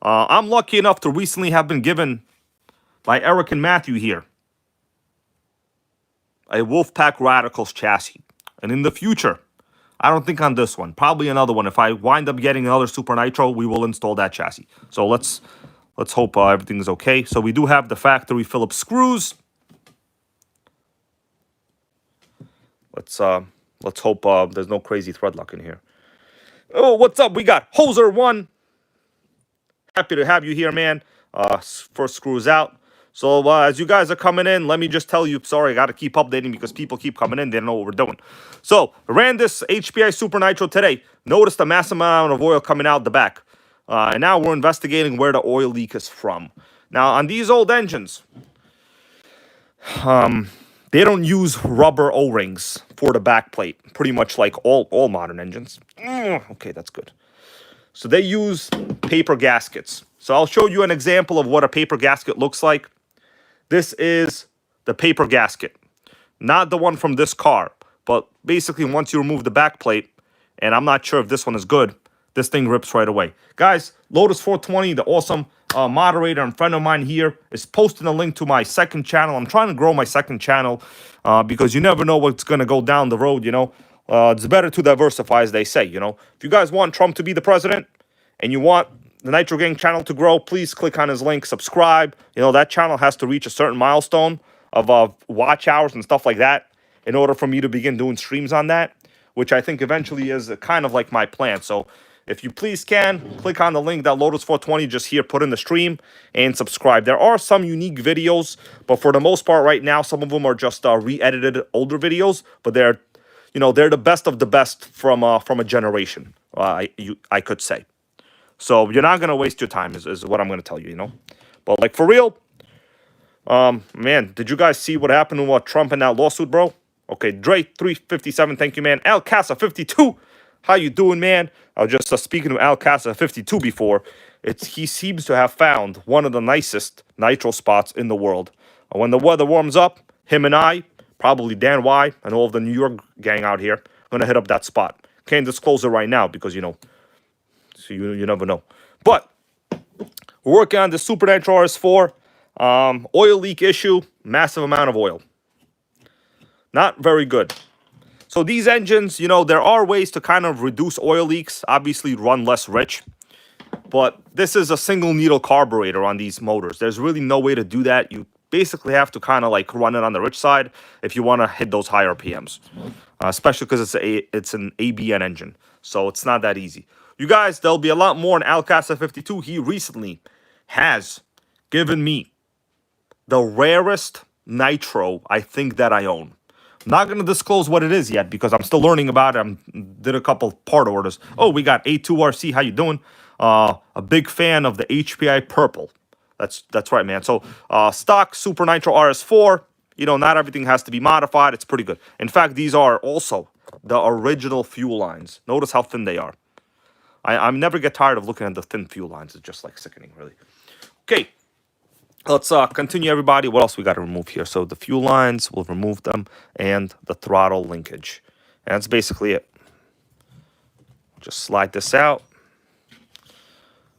I'm lucky enough to recently have been given by Eric and Matthew here a Wolfpack Radicals chassis. And in the future, I don't think on this one, probably another one. If I wind up getting another Super Nitro, we will install that chassis. So let's hope everything is okay. So we do have the factory Phillips screws. Let's hope there's no crazy thread lock in here. Oh, what's up? We got Hoser1. Happy to have you here, man. First screws out. So as you guys are coming in, let me just tell you, sorry, I got to keep updating because people keep coming in. They don't know what we're doing. So I ran this HPI Super Nitro today. Noticed a massive amount of oil coming out the back. And now we're investigating where the oil leak is from. Now, on these old engines, they don't use rubber O-rings for the back plate. Pretty much like all modern engines. Okay, that's good. So they use paper gaskets. So I'll show you an example of what a paper gasket looks like. This is the paper gasket. Not the one from this car. But basically, once you remove the back plate, and I'm not sure if this one is good, this thing rips right away. Guys, Lotus 420, the awesome moderator and friend of mine here, is posting a link to my second channel. I'm trying to grow my second channel because you never know what's going to go down the road, you know. It's better to diversify, as they say, you know. If you guys want Trump to be the president and you want the Nitro Gang channel to grow, please click on his link, subscribe. You know, that channel has to reach a certain milestone of watch hours and stuff like that in order for me to begin doing streams on that, which I think eventually is kind of like my plan. So if you please can, click on the link that Lotus 420 just here put in the stream and subscribe. There are some unique videos, but for the most part right now, some of them are just re-edited older videos, but they're, you know, they're the best of the best from a generation, I could say. So you're not going to waste your time is what I'm going to tell you, you know. But like for real, man, did you guys see what happened to Trump in that lawsuit, bro? Okay, Dre 357, thank you, man. Al Casa 52, how you doing, man? I was just speaking to Al Casa 52 before. He seems to have found one of the nicest nitro spots in the world. When the weather warms up, him and I, probably Dan Y, and all of the New York gang out here, going to hit up that spot. Can't disclose it right now because, you know, so you never know. But we're working on the Super Nitro RS4. Oil leak issue, massive amount of oil. Not very good. So these engines, you know, there are ways to kind of reduce oil leaks, obviously run less rich. But this is a single needle carburetor on these motors. There's really no way to do that. You basically have to kind of like run it on the rich side if you want to hit those higher RPMs. Especially because it's an ABN engine. So it's not that easy. You guys, there'll be a lot more in Al Casa 52. He recently has given me the rarest nitro I think that I own. I'm not going to disclose what it is yet because I'm still learning about it. Did a couple part orders. Oh, we got A2RC. How you doing? A big fan of the HPI purple. That's right, man. So stock Super Nitro RS4. You know, not everything has to be modified. It's pretty good. In fact, these are also the original fuel lines. Notice how thin they are. I never get tired of looking at the thin fuel lines. It's just like sickening, really. Okay, let's continue, everybody. What else we got to remove here? So the fuel lines, we'll remove them, and the throttle linkage. And that's basically it. Just slide this out.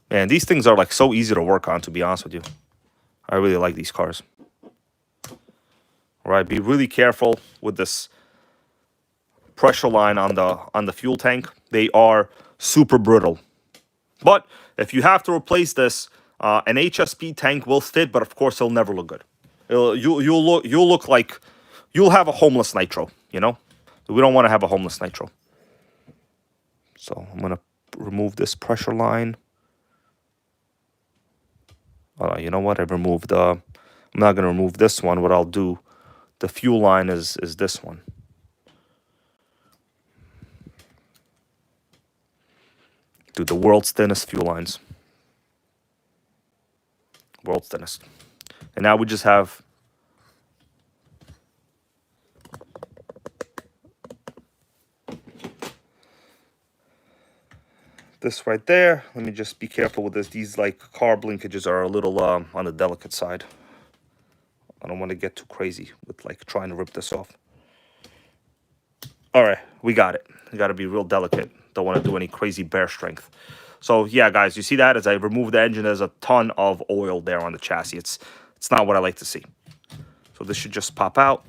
Man, these things are like so easy to work on, to be honest with you. I really like these cars. All right, be really careful with this pressure line on the fuel tank. They are super brittle. But if you have to replace this, an HSP tank will fit, but of course it'll never look good. You'll look like you'll have a homeless nitro. You know, we don't want to have a homeless nitro. So I'm gonna remove this pressure line. You know what? I've removed. I'm not gonna remove this one. What I'll do, the fuel line is this one. Dude, the world's thinnest fuel lines. World's thinnest. And now we just have this right there. Let me just be careful with this. These like carb linkages are a little on the delicate side. I don't want to get too crazy with like trying to rip this off. All right, we got it. You got to be real delicate. Don't want to do any crazy bear strength. So yeah, guys, you see that as I remove the engine, there's a ton of oil there on the chassis. It's not what I like to see. So this should just pop out.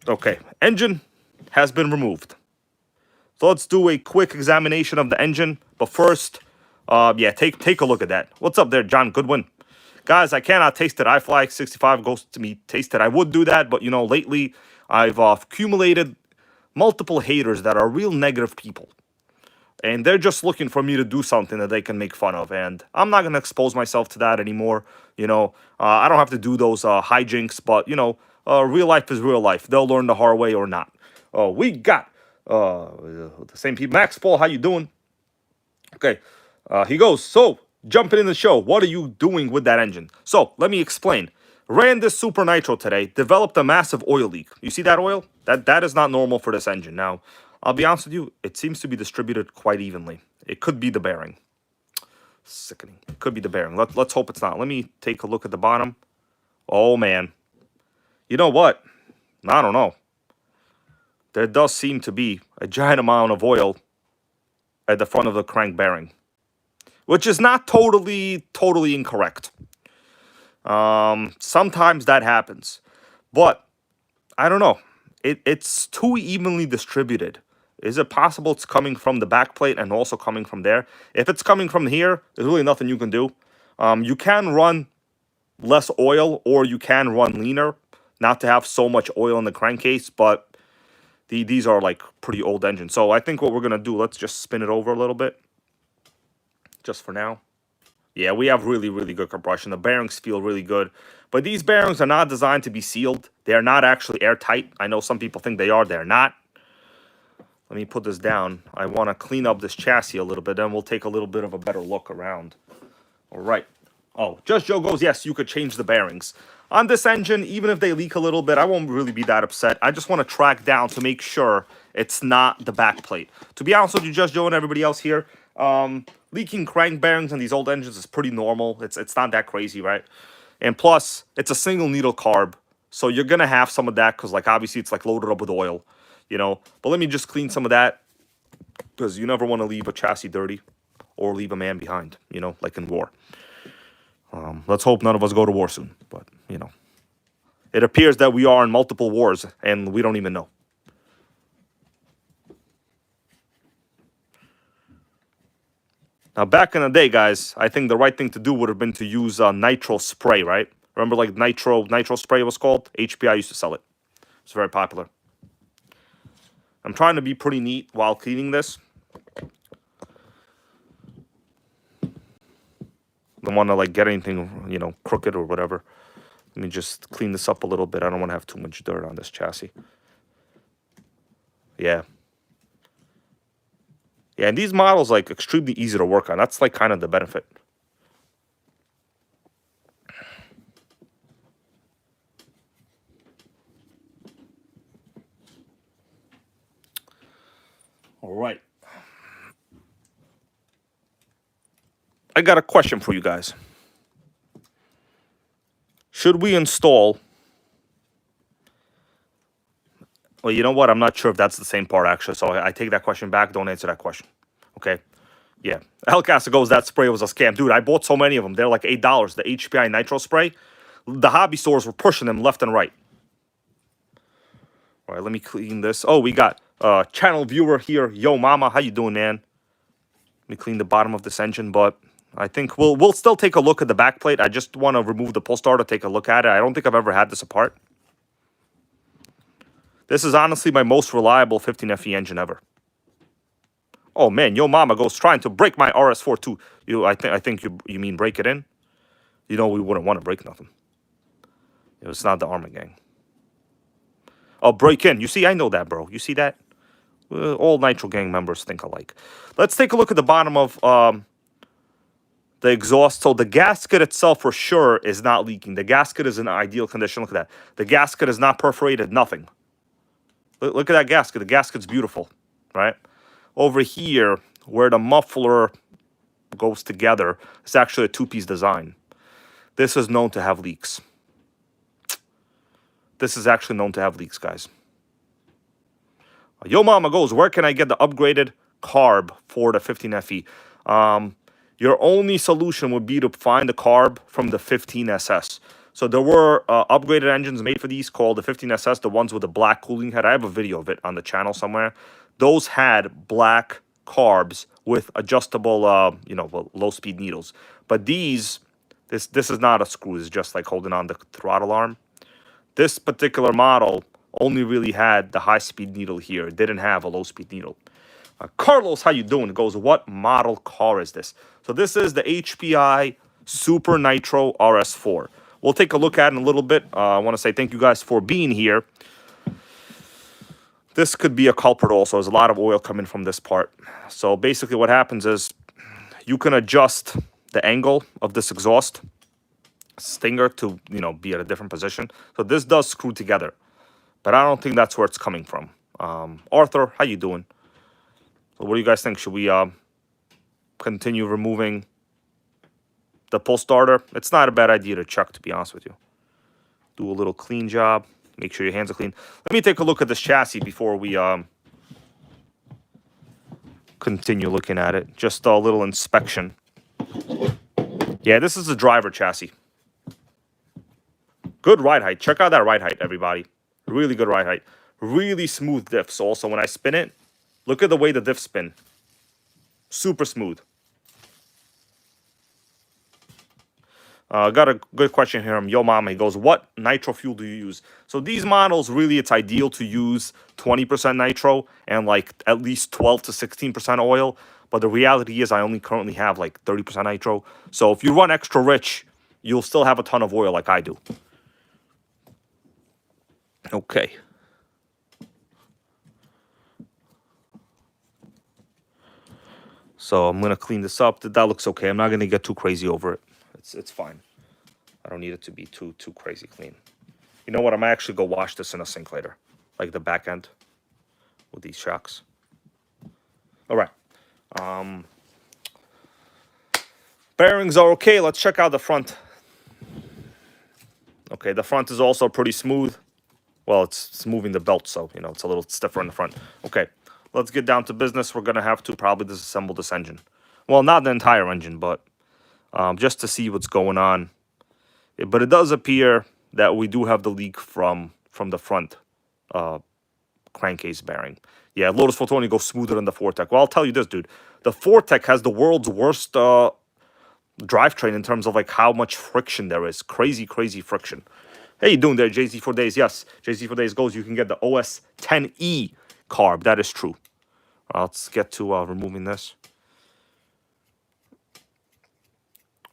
Okay, engine has been removed. So let's do a quick examination of the engine. But first, yeah, take a look at that. What's up there, John Goodwin? Guys, I cannot taste it. iFly 65 goes to me taste it. I would do that, but you know, lately I've accumulated multiple haters that are real negative people. And they're just looking for me to do something that they can make fun of. And I'm not going to expose myself to that anymore. You know, I don't have to do those hijinks, but, you know, real life is real life. They'll learn the hard way or not. We got the same people. Max Paul, how you doing? Okay. He goes, so, jumping in the show, what are you doing with that engine? So, let me explain. Ran this Super Nitro today, developed a massive oil leak. You see that oil? That is not normal for this engine. Now, I'll be honest with you, it seems to be distributed quite evenly. It could be the bearing. Sickening. It could be the bearing. Let's hope it's not. Let me take a look at the bottom. Oh, man. You know what? I don't know. There does seem to be a giant amount of oil at the front of the crank bearing, which is not totally incorrect. Sometimes that happens, but I don't know. It's too evenly distributed. Is it possible it's coming from the back plate and also coming from there? If it's coming from here, there's really nothing you can do. You can run less oil or you can run leaner, not to have so much oil in the crankcase, but these are like pretty old engines. So I think what we're going to do, let's just spin it over a little bit, just for now. Yeah, we have really good compression. The bearings feel really good. But these bearings are not designed to be sealed. They are not actually airtight. I know some people think they are. They're not. Let me put this down. I want to clean up this chassis a little bit. Then we'll take a little bit of a better look around. All right. Oh, Just Joe goes, yes, you could change the bearings. On this engine, even if they leak a little bit, I won't really be that upset. I just want to track down to make sure it's not the back plate. To be honest with you, Just Joe and everybody else here, leaking crank bearings on these old engines is pretty normal. It's not that crazy, right? And plus, it's a single needle carb. So you're going to have some of that because, like, obviously it's, like, loaded up with oil, you know. But let me just clean some of that because you never want to leave a chassis dirty or leave a man behind, you know, like in war. Let's hope none of us go to war soon. But, you know, it appears that we are in multiple wars and we don't even know. Now, back in the day, guys, I think the right thing to do would have been to use nitro spray, right? Remember, like, nitro spray was called? HPI used to sell it. It's very popular. I'm trying to be pretty neat while cleaning this. Don't want to, like, get anything, you know, crooked or whatever. Let me just clean this up a little bit. I don't want to have too much dirt on this chassis. Yeah. Yeah, and these models, like, extremely easy to work on. That's, like, kind of the benefit. All right. I got a question for you guys. Should we install... Well, you know what? I'm not sure if that's the same part, actually. So I take that question back. Don't answer that question. Okay? Yeah. Hellcaster goes, that spray was a scam. Dude, I bought so many of them. They're like $8. The HPI Nitro spray. The hobby stores were pushing them left and right. All right, let me clean this. Oh, we got channel viewer here. Yo, mama, how you doing, man? Let me clean the bottom of this engine, but I think we'll still take a look at the back plate. I just want to remove the pull starter, take a look at it. I don't think I've ever had this apart. This is honestly my most reliable 15FE engine ever. Oh man, yo mama goes trying to break my RS4 too. I think you mean break it in. You know we wouldn't want to break nothing. It's not the Armor Gang. Oh, break in. You see, I know that, bro. You see that? All Nitro Gang members think alike. Let's take a look at the bottom of the exhaust. So the gasket itself for sure is not leaking. The gasket is in ideal condition. Look at that. The gasket is not perforated, nothing. Look at that gasket. The gasket's beautiful, right? Over here, where the muffler goes together, it's actually a two-piece design. This is known to have leaks. This is actually known to have leaks, guys. Yo mama goes, where can I get the upgraded carb for the 15FE? Your only solution would be to find the carb from the 15SS. So there were upgraded engines made for these called the 15SS, the ones with the black cooling head. I have a video of it on the channel somewhere. Those had black carbs with adjustable, low-speed needles. But this is not a screw. It's just like holding on the throttle arm. This particular model only really had the high-speed needle here. It didn't have a low-speed needle. Carlos, how you doing? It goes, what model car is this? So this is the HPI Super Nitro RS4. We'll take a look at it in a little bit. I want to say thank you guys for being here. This could be a culprit also. There's a lot of oil coming from this part. So basically what happens is you can adjust the angle of this exhaust stinger to, be at a different position. So this does screw together. But I don't think that's where it's coming from. Arthur, how you doing? So what do you guys think? Should we continue removing the pull starter? It's not a bad idea to check, to be honest with you. Do a little clean job. Make sure your hands are clean. Let me take a look at this chassis before we continue looking at it. Just a little inspection. Yeah, this is a driver chassis. Good ride height. Check out that ride height, everybody. Really good ride height. Really smooth diffs. Also, when I spin it, look at the way the diffs spin. Super smooth. Got a good question here from Yo Mama. He goes, what nitro fuel do you use? So these models, really, it's ideal to use 20% nitro and like at least 12 to 16% oil. But the reality is I only currently have like 30% nitro. So if you run extra rich, you'll still have a ton of oil like I do. Okay. So I'm going to clean this up. That looks okay. I'm not going to get too crazy over it. It's fine. I don't need it to be too crazy clean. You know what? I might actually go wash this in a sink later. Like the back end with these shocks. All right. Bearings are okay. Let's check out the front. Okay, the front is also pretty smooth. Well, it's moving the belt, so, it's a little stiffer in the front. Okay, let's get down to business. We're going to have to probably disassemble this engine. Well, not the entire engine, but just to see what's going on. But it does appear that we do have the leak from the front crankcase bearing. Yeah, Lotus Photoni goes smoother than the Fortec. Well, I'll tell you this, dude. The Fortec has the world's worst drivetrain in terms of like how much friction there is. Crazy, crazy friction. How you doing there, JZ4Days? Yes, JZ4Days goes, you can get the OS 10E carb. That is true. Let's get to removing this.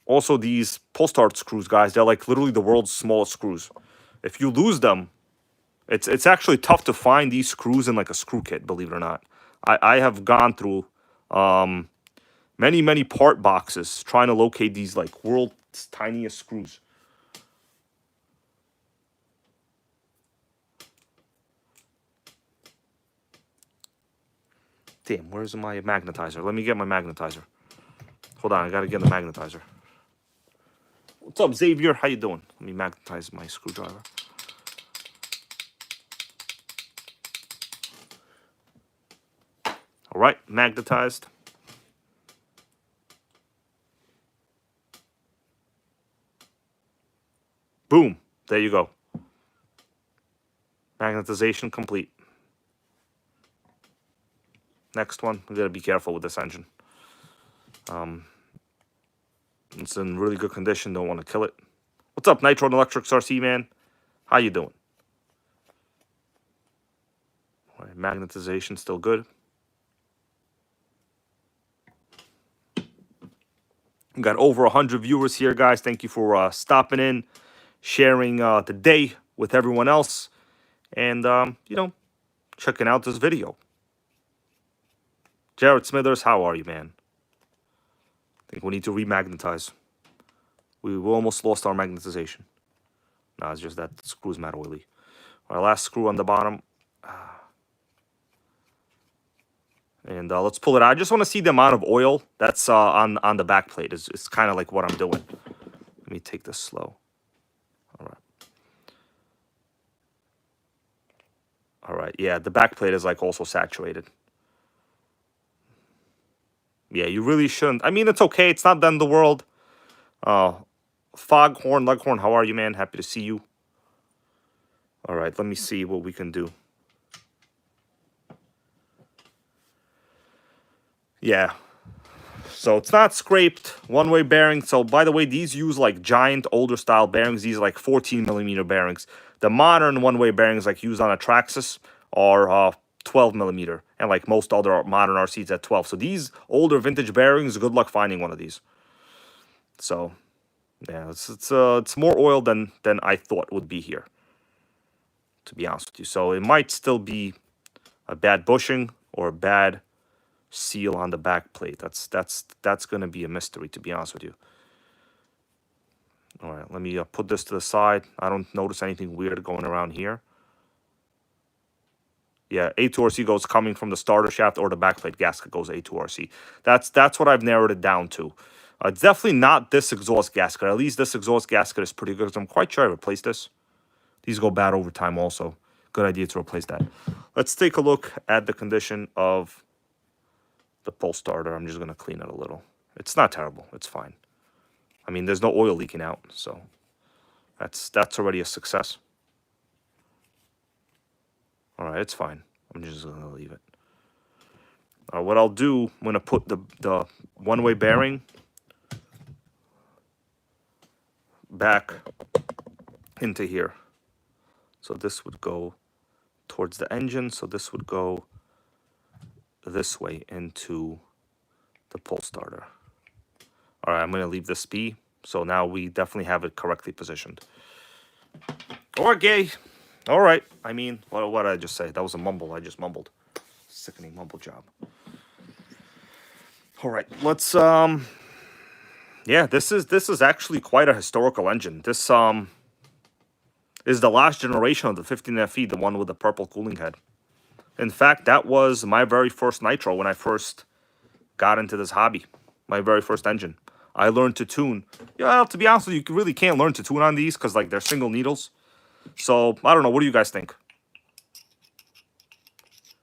Also, these pull start screws, guys, they're like literally the world's smallest screws. If you lose them, it's actually tough to find these screws in like a screw kit, believe it or not. I have gone through many part boxes trying to locate these like world's tiniest screws. Damn, where's my magnetizer? Let me get my magnetizer. Hold on, I gotta get the magnetizer. What's up, Xavier? How you doing? Let me magnetize my screwdriver. All right, magnetized. Boom. There you go. Magnetization complete. Next one. We gotta be careful with this engine. It's in really good condition. Don't want to kill it. What's up, Nitro and Electrics RC, man? How you doing? All right, magnetization still good. We got over 100 viewers here, guys. Thank you for stopping in, sharing the day with everyone else, and you know, checking out this video. Jared Smithers, how are you, man? I think we need to remagnetize. We almost lost our magnetization. No, it's just that the screw's mad oily. Our last screw on the bottom. And let's pull it out. I just want to see the amount of oil that's on the back plate. It's kind of like what I'm doing. Let me take this slow. All right. All right. Yeah, the back plate is like also saturated. Yeah, you really shouldn't. I mean, it's okay. It's not the end of the world. Foghorn, Leghorn, how are you, man? Happy to see you. All right, let me see what we can do. Yeah. So it's not scraped, one-way bearing. So by the way, these use like giant older style bearings. These are like 14mm bearings. The modern one-way bearings like used on a Traxxas are 12mm, and like most other modern RCs at 12. So these older vintage bearings, good luck finding one of these. So yeah, it's more oil than I thought would be here, to be honest with you. So it might still be a bad bushing or a bad seal on the back plate. That's going to be a mystery, to be honest with you. All right, let me put this to the side. I don't notice anything weird going around here. Yeah, A2RC goes coming from the starter shaft, or the backplate gasket goes A2RC. That's what I've narrowed it down to. It's definitely not this exhaust gasket. At least this exhaust gasket is pretty good, because I'm quite sure I replaced this. These go bad over time also. Good idea to replace that. Let's take a look at the condition of the pull starter. I'm just going to clean it a little. It's not terrible. It's fine. I mean, there's no oil leaking out, so that's already a success. All right, it's fine. I'm just going to leave it. What I'll do, I'm going to put the one-way bearing back into here. So this would go towards the engine. So this would go this way into the pull starter. All right, I'm going to leave this be. So now we definitely have it correctly positioned. Okay. All right. I mean, what did I just say? That was a mumble. I just mumbled. Sickening mumble job. All right. Let's yeah, this is actually quite a historical engine. This is the last generation of the 15FE, the one with the purple cooling head. In fact, that was my very first nitro when I first got into this hobby. My very first engine. I learned to tune. Yeah, to be honest with you, you really can't learn to tune on these because like they're single needles. So I don't know. What do you guys think?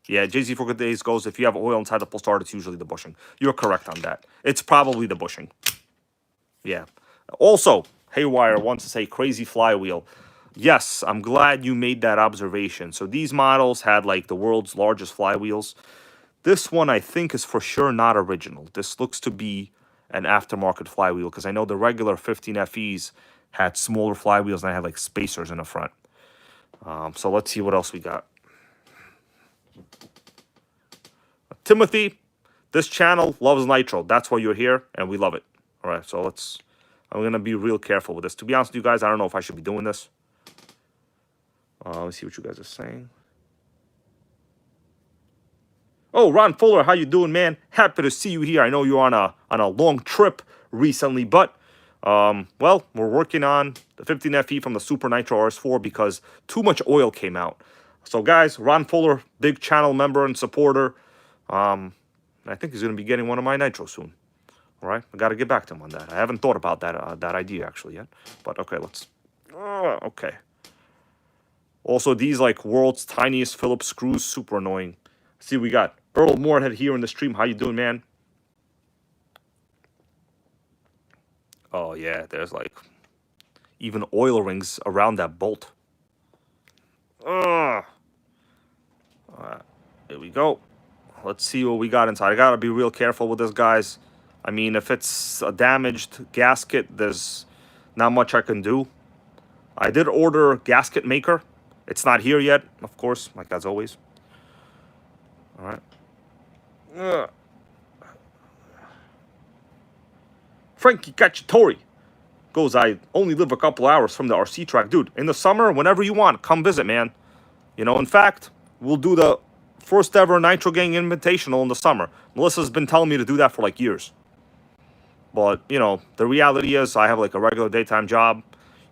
Yeah, JZ4 Days goes, if you have oil inside the pull start, it's usually the bushing. You're correct on that. It's probably the bushing. Yeah. Also, Haywire wants to say crazy flywheel. Yes, I'm glad you made that observation. So these models had like the world's largest flywheels. This one I think is for sure not original. This looks to be an aftermarket flywheel because I know the regular 15FEs had smaller flywheels and I had like spacers in the front. So let's see what else we got. Timothy, this channel loves Nitro. That's why you're here, and we love it. All right, so let's I'm going to be real careful with this. To be honest with you guys, I don't know if I should be doing this. Let's see what you guys are saying. Oh, Ron Fuller, how you doing, man? Happy to see you here. I know you're on a long trip recently, but well, we're working on the 15FE from the Super Nitro RS4 because too much oil came out. So guys, Ron Fuller, big channel member and supporter. I think he's going to be getting one of my Nitros soon. All right, I got to get back to him on that. I haven't thought about that idea actually yet. But okay, let's. Okay. Also, these like world's tiniest Phillips screws, super annoying. See, we got Earl Moorhead here in the stream. How you doing, man? Oh yeah, there's like even oil rings around that bolt. Ugh. Here we go. Let's see what we got inside. I gotta be real careful with this, guys. I mean, if it's a damaged gasket, there's not much I can do. I did order a gasket maker. It's not here yet, of course, like as always. All right. Ugh. Frankie Cacciatore goes, I only live a couple hours from the RC track. Dude, in the summer, whenever you want, come visit, man. You know, in fact, we'll do the first ever Nitro Gang Invitational in the summer. Melissa's been telling me to do that for like years. But, you know, the reality is I have like a regular daytime job.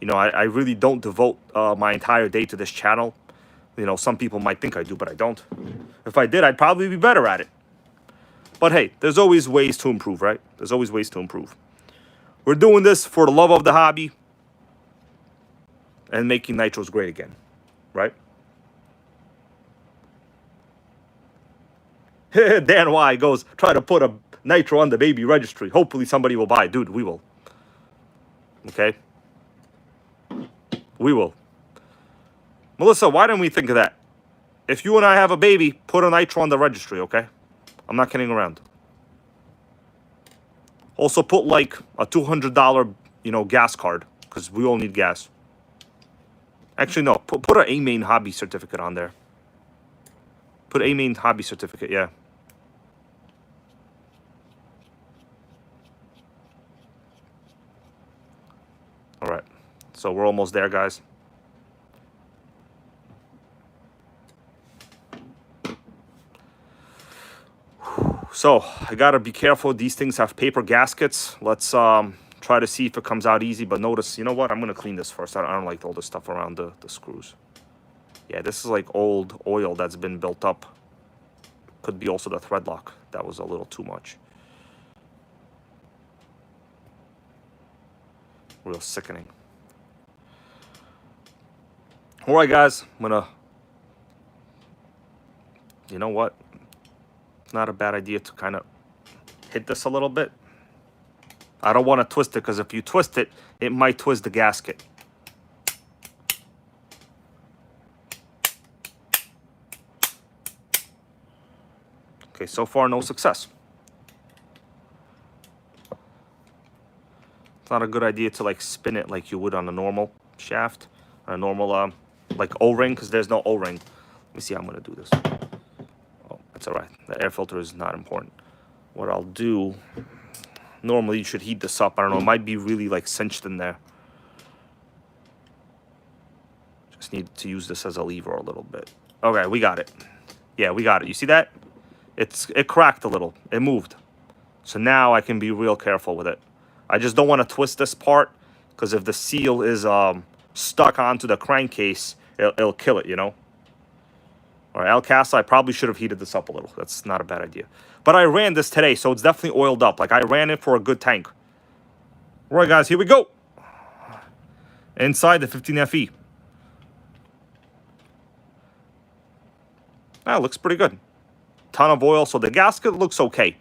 You know, I really don't devote my entire day to this channel. You know, some people might think I do, but I don't. If I did, I'd probably be better at it. But hey, there's always ways to improve, right? There's always ways to improve. We're doing this for the love of the hobby and making Nitros great again, right? Dan Y goes, try to put a Nitro on the baby registry. Hopefully somebody will buy it. Dude, we will. Okay? We will. Melissa, why didn't we think of that? If you and I have a baby, put a Nitro on the registry, okay? I'm not kidding around. Also put like a $200, you know, gas card, because we all need gas. Actually, no. Put an A-Main hobby certificate on there. Put A-Main hobby certificate, yeah. All right. So we're almost there, guys. So I gotta be careful. These things have paper gaskets. Let's try to see if it comes out easy. But notice, you know what? I'm gonna clean this first. I don't like all this stuff around the screws. Yeah, this is like old oil that's been built up. Could be also the thread lock. That was a little too much. Real sickening. All right, guys. I'm gonna. You know what? Not a bad idea to kind of hit this a little bit. I don't want to twist it because if you twist it, it might twist the gasket. Okay, so far no success. It's not a good idea to like spin it like you would on a normal shaft, a normal like O-ring, because there's no O-ring. Let me see how I'm gonna do this. It's all right. The air filter is not important. What I'll do, normally you should heat this up. I don't know. It might be really like cinched in there. Just need to use this as a lever a little bit. Okay, we got it. Yeah, we got it. You see that? It cracked a little. It moved. So now I can be real careful with it. I just don't want to twist this part because if the seal is stuck onto the crankcase, it'll kill it, you know? All right, El Casa, I probably should have heated this up a little. That's not a bad idea. But I ran this today, so it's definitely oiled up. Like, I ran it for a good tank. All right, guys, here we go. Inside the 15FE. That looks pretty good. Ton of oil, so the gasket looks okay.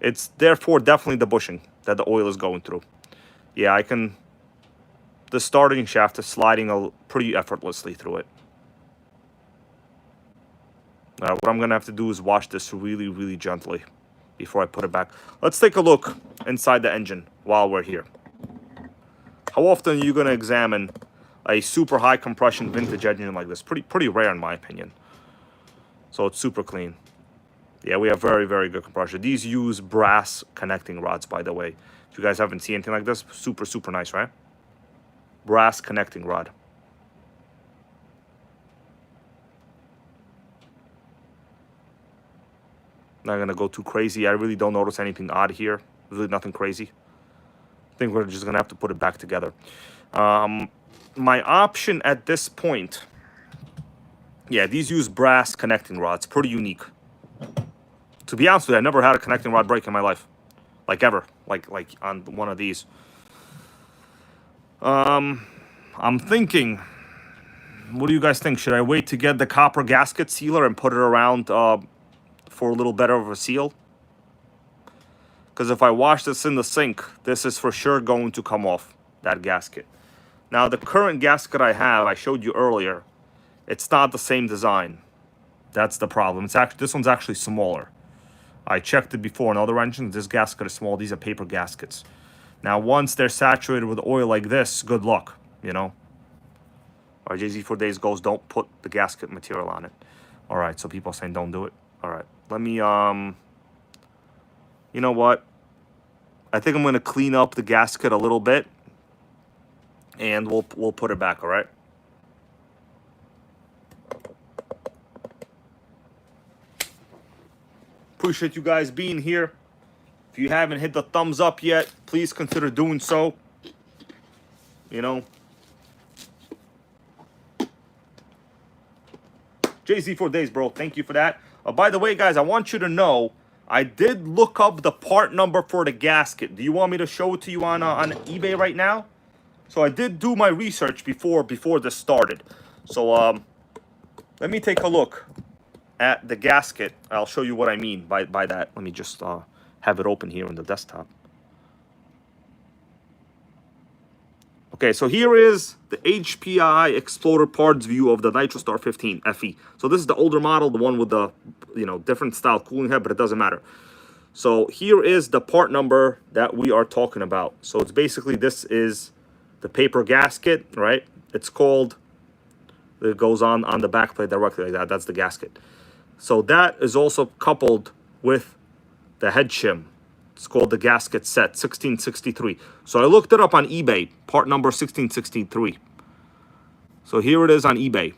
It's therefore definitely the bushing that the oil is going through. Yeah, I can... The starting shaft is sliding pretty effortlessly through it. What I'm going to have to do is wash this really, really gently before I put it back. Let's take a look inside the engine while we're here. How often are you going to examine a super high compression vintage engine like this? Pretty rare in my opinion. So it's super clean. Yeah, we have very, very good compression. These use brass connecting rods, by the way. If you guys haven't seen anything like this, super, super nice, right? Brass connecting rod. Not gonna go too crazy. I really don't notice anything odd here. Really nothing crazy. I think we're just gonna have to put it back together. My option at this point, yeah, these use brass connecting rods. Pretty unique. To be honest with you, I never had a connecting rod break in my life, like ever, like on one of these. I'm thinking, what do you guys think? Should I wait to get the copper gasket sealer and put it around for a little better of a seal? Because if I wash this in the sink, this is for sure going to come off, that gasket. Now, the current gasket I have, I showed you earlier, it's not the same design. That's the problem. It's actually, this one's actually smaller. I checked it before in other engines. This gasket is small. These are paper gaskets. Now, once they're saturated with oil like this, good luck, you know. Our JZ4 Days goes, don't put the gasket material on it. All right, so people are saying don't do it. All right, let me, you know what? I think I'm going to clean up the gasket a little bit, and we'll put it back, all right? Appreciate you guys being here. If you haven't hit the thumbs up yet, please consider doing so. You know. JZ4 Days, bro. Thank you for that. By the way, guys, I want you to know, I did look up the part number for the gasket. Do you want me to show it to you on eBay right now? So I did do my research before this started. So let me take a look at the gasket. I'll show you what I mean by that. Let me just have it open here on the desktop. Okay, so here is the HPI Explorer parts view of the NitroStar 15 FE. So this is the older model, the one with the, you know, different style cooling head, but it doesn't matter. So here is the part number that we are talking about. So it's basically, this is the paper gasket, right? It's called, it goes on the back plate directly like that. That's the gasket. So that is also coupled with the head shim. It's called the gasket set, 1663. So I looked it up on eBay, part number 1663. So here it is on eBay.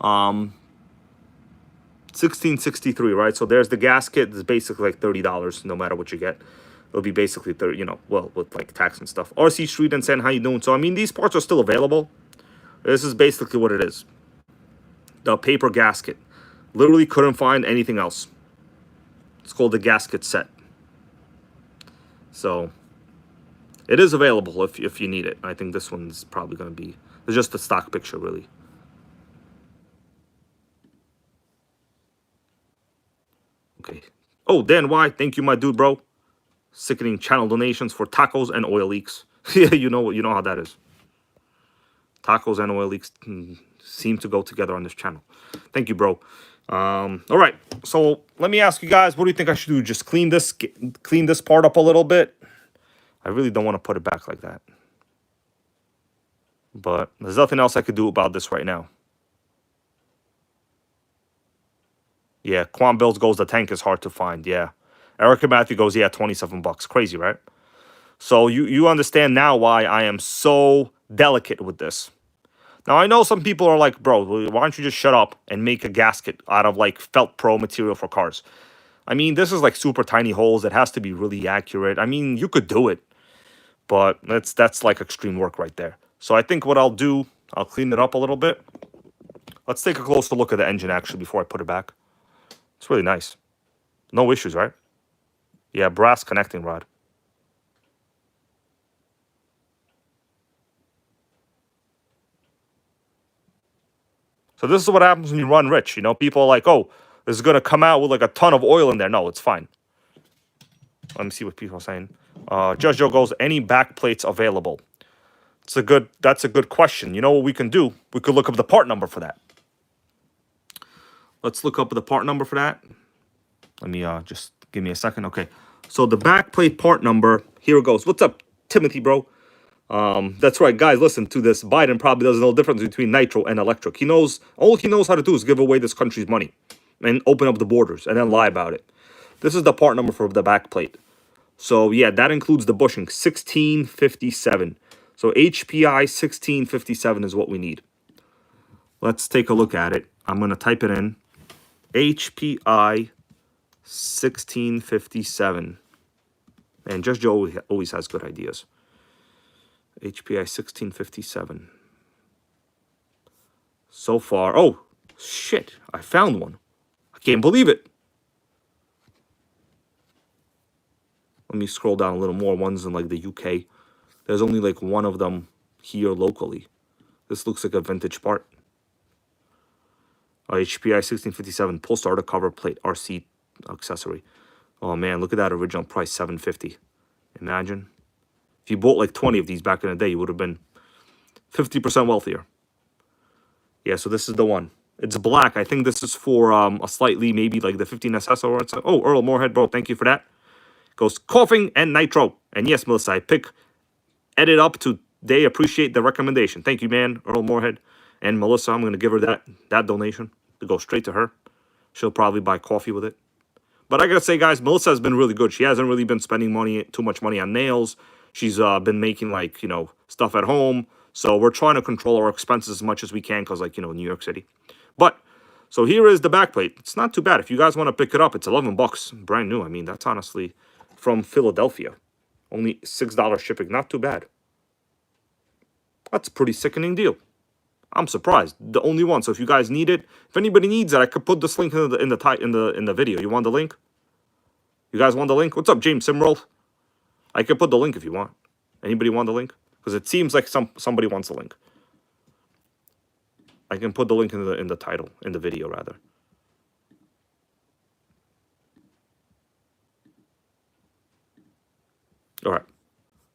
1663, right? So there's the gasket. It's basically like $30 no matter what you get. It'll be basically 30, you know, well, with like tax and stuff. RC Street and Sen, how you doing? So, I mean, these parts are still available. This is basically what it is. The paper gasket. Literally couldn't find anything else. It's called the gasket set. So it is available if you need it. I think this one's probably going to be, it's just a stock picture, really. Okay. Oh, Dan Y, thank you, my dude, bro. Sickening channel donations for tacos and oil leaks. Yeah, you know how that is. Tacos and oil leaks seem to go together on this channel. Thank you, bro. All right, so let me ask you guys, what do you think I should do? Just clean this part up a little bit. I really don't want to put it back like that, but there's nothing else I could do about this right now. Yeah, Quan Bills goes, the tank is hard to find. Yeah, Erica Matthew goes, yeah, $27. Crazy, right? So you understand now why I am so delicate with this. Now, I know some people are like, bro, why don't you just shut up and make a gasket out of, like, felt pro material for cars? I mean, this is, like, super tiny holes. It has to be really accurate. I mean, you could do it, but that's like, extreme work right there. So I think what I'll do, I'll clean it up a little bit. Let's take a closer look at the engine, actually, before I put it back. It's really nice. No issues, right? Yeah, brass connecting rod. So this is what happens when you run rich. You know, people are like, oh, this is going to come out with like a ton of oil in there. No, it's fine. Let me see what people are saying. Judge Joe goes, any back plates available? That's a good question. You know what we can do? We could look up the part number for that. Let's look up the part number for that. Let me just give me a second. Okay. So the back plate part number, here it goes. What's up, Timothy, bro? That's right, guys, listen to this. Biden probably doesn't know the difference between nitro and electric. All he knows how to do is give away this country's money and open up the borders and then lie about it. This is the part number for the back plate. So yeah, that includes the bushing, 1657. So HPI 1657 is what we need. Let's take a look at it. I'm going to type it in. HPI 1657. And Just Joe always has good ideas. HPI 1657. So far, oh, shit, I found one. I can't believe it. Let me scroll down a little more. One's in like the UK. There's only like one of them here locally. This looks like a vintage part. HPI 1657 pull starter cover plate RC accessory. Oh man, look at that original price, $750. Imagine. If you bought like 20 of these back in the day, you would have been 50% wealthier. Yeah, so this is the one. It's black. I think this is for a slightly, maybe like the 15SS or something. Oh, Earl Moorhead, bro, thank you for that. Goes coughing and nitro. And yes, Melissa, I pick edit up to they appreciate the recommendation. Thank you, man, Earl Moorhead. And Melissa, I'm going to give her that donation to go straight to her. She'll probably buy coffee with it. But I got to say, guys, Melissa has been really good. She hasn't really been spending too much money on nails. She's been making, like, stuff at home. So we're trying to control our expenses as much as we can because, like, New York City. But, so here is the backplate. It's not too bad. If you guys want to pick it up, it's $11. Brand new. I mean, that's honestly from Philadelphia. Only $6 shipping. Not too bad. That's a pretty sickening deal. I'm surprised. The only one. So if you guys need it, if anybody needs it, I could put this link in the video. You want the link? You guys want the link? What's up, James Simroll? I could put the link if you want. Anybody want the link? Because it seems like somebody wants the link. I can put the link in the title, in the video rather. All right.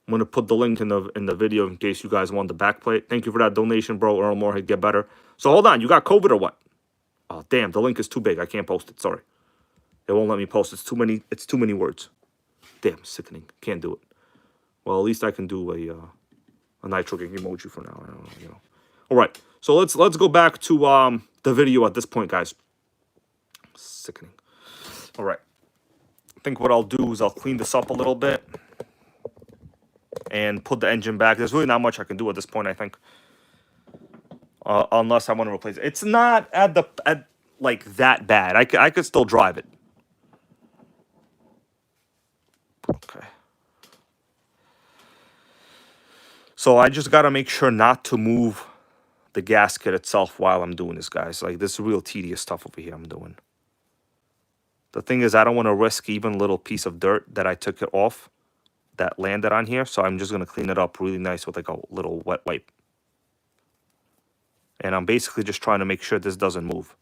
I'm gonna put the link in the video in case you guys want the backplate. Thank you for that donation, bro. Earl Moorhead, get better. So hold on, you got COVID or what? Oh damn, the link is too big. I can't post it. Sorry, it won't let me post. It's too many. It's too many words. Damn, sickening. Can't do it. Well, at least I can do a nitro gang emoji for now. I don't know, All right, so let's go back to the video at this point, guys. Sickening. All right. I think what I'll do is I'll clean this up a little bit and put the engine back. There's really not much I can do at this point, I think. Unless I want to replace it. It's not at like that bad. I could still drive it. Okay. So I just got to make sure not to move the gasket itself while I'm doing this, guys. Like, this is real tedious stuff over here I'm doing. The thing is, I don't want to risk even a little piece of dirt that I took it off that landed on here. So I'm just going to clean it up really nice with like a little wet wipe. And I'm basically just trying to make sure this doesn't move.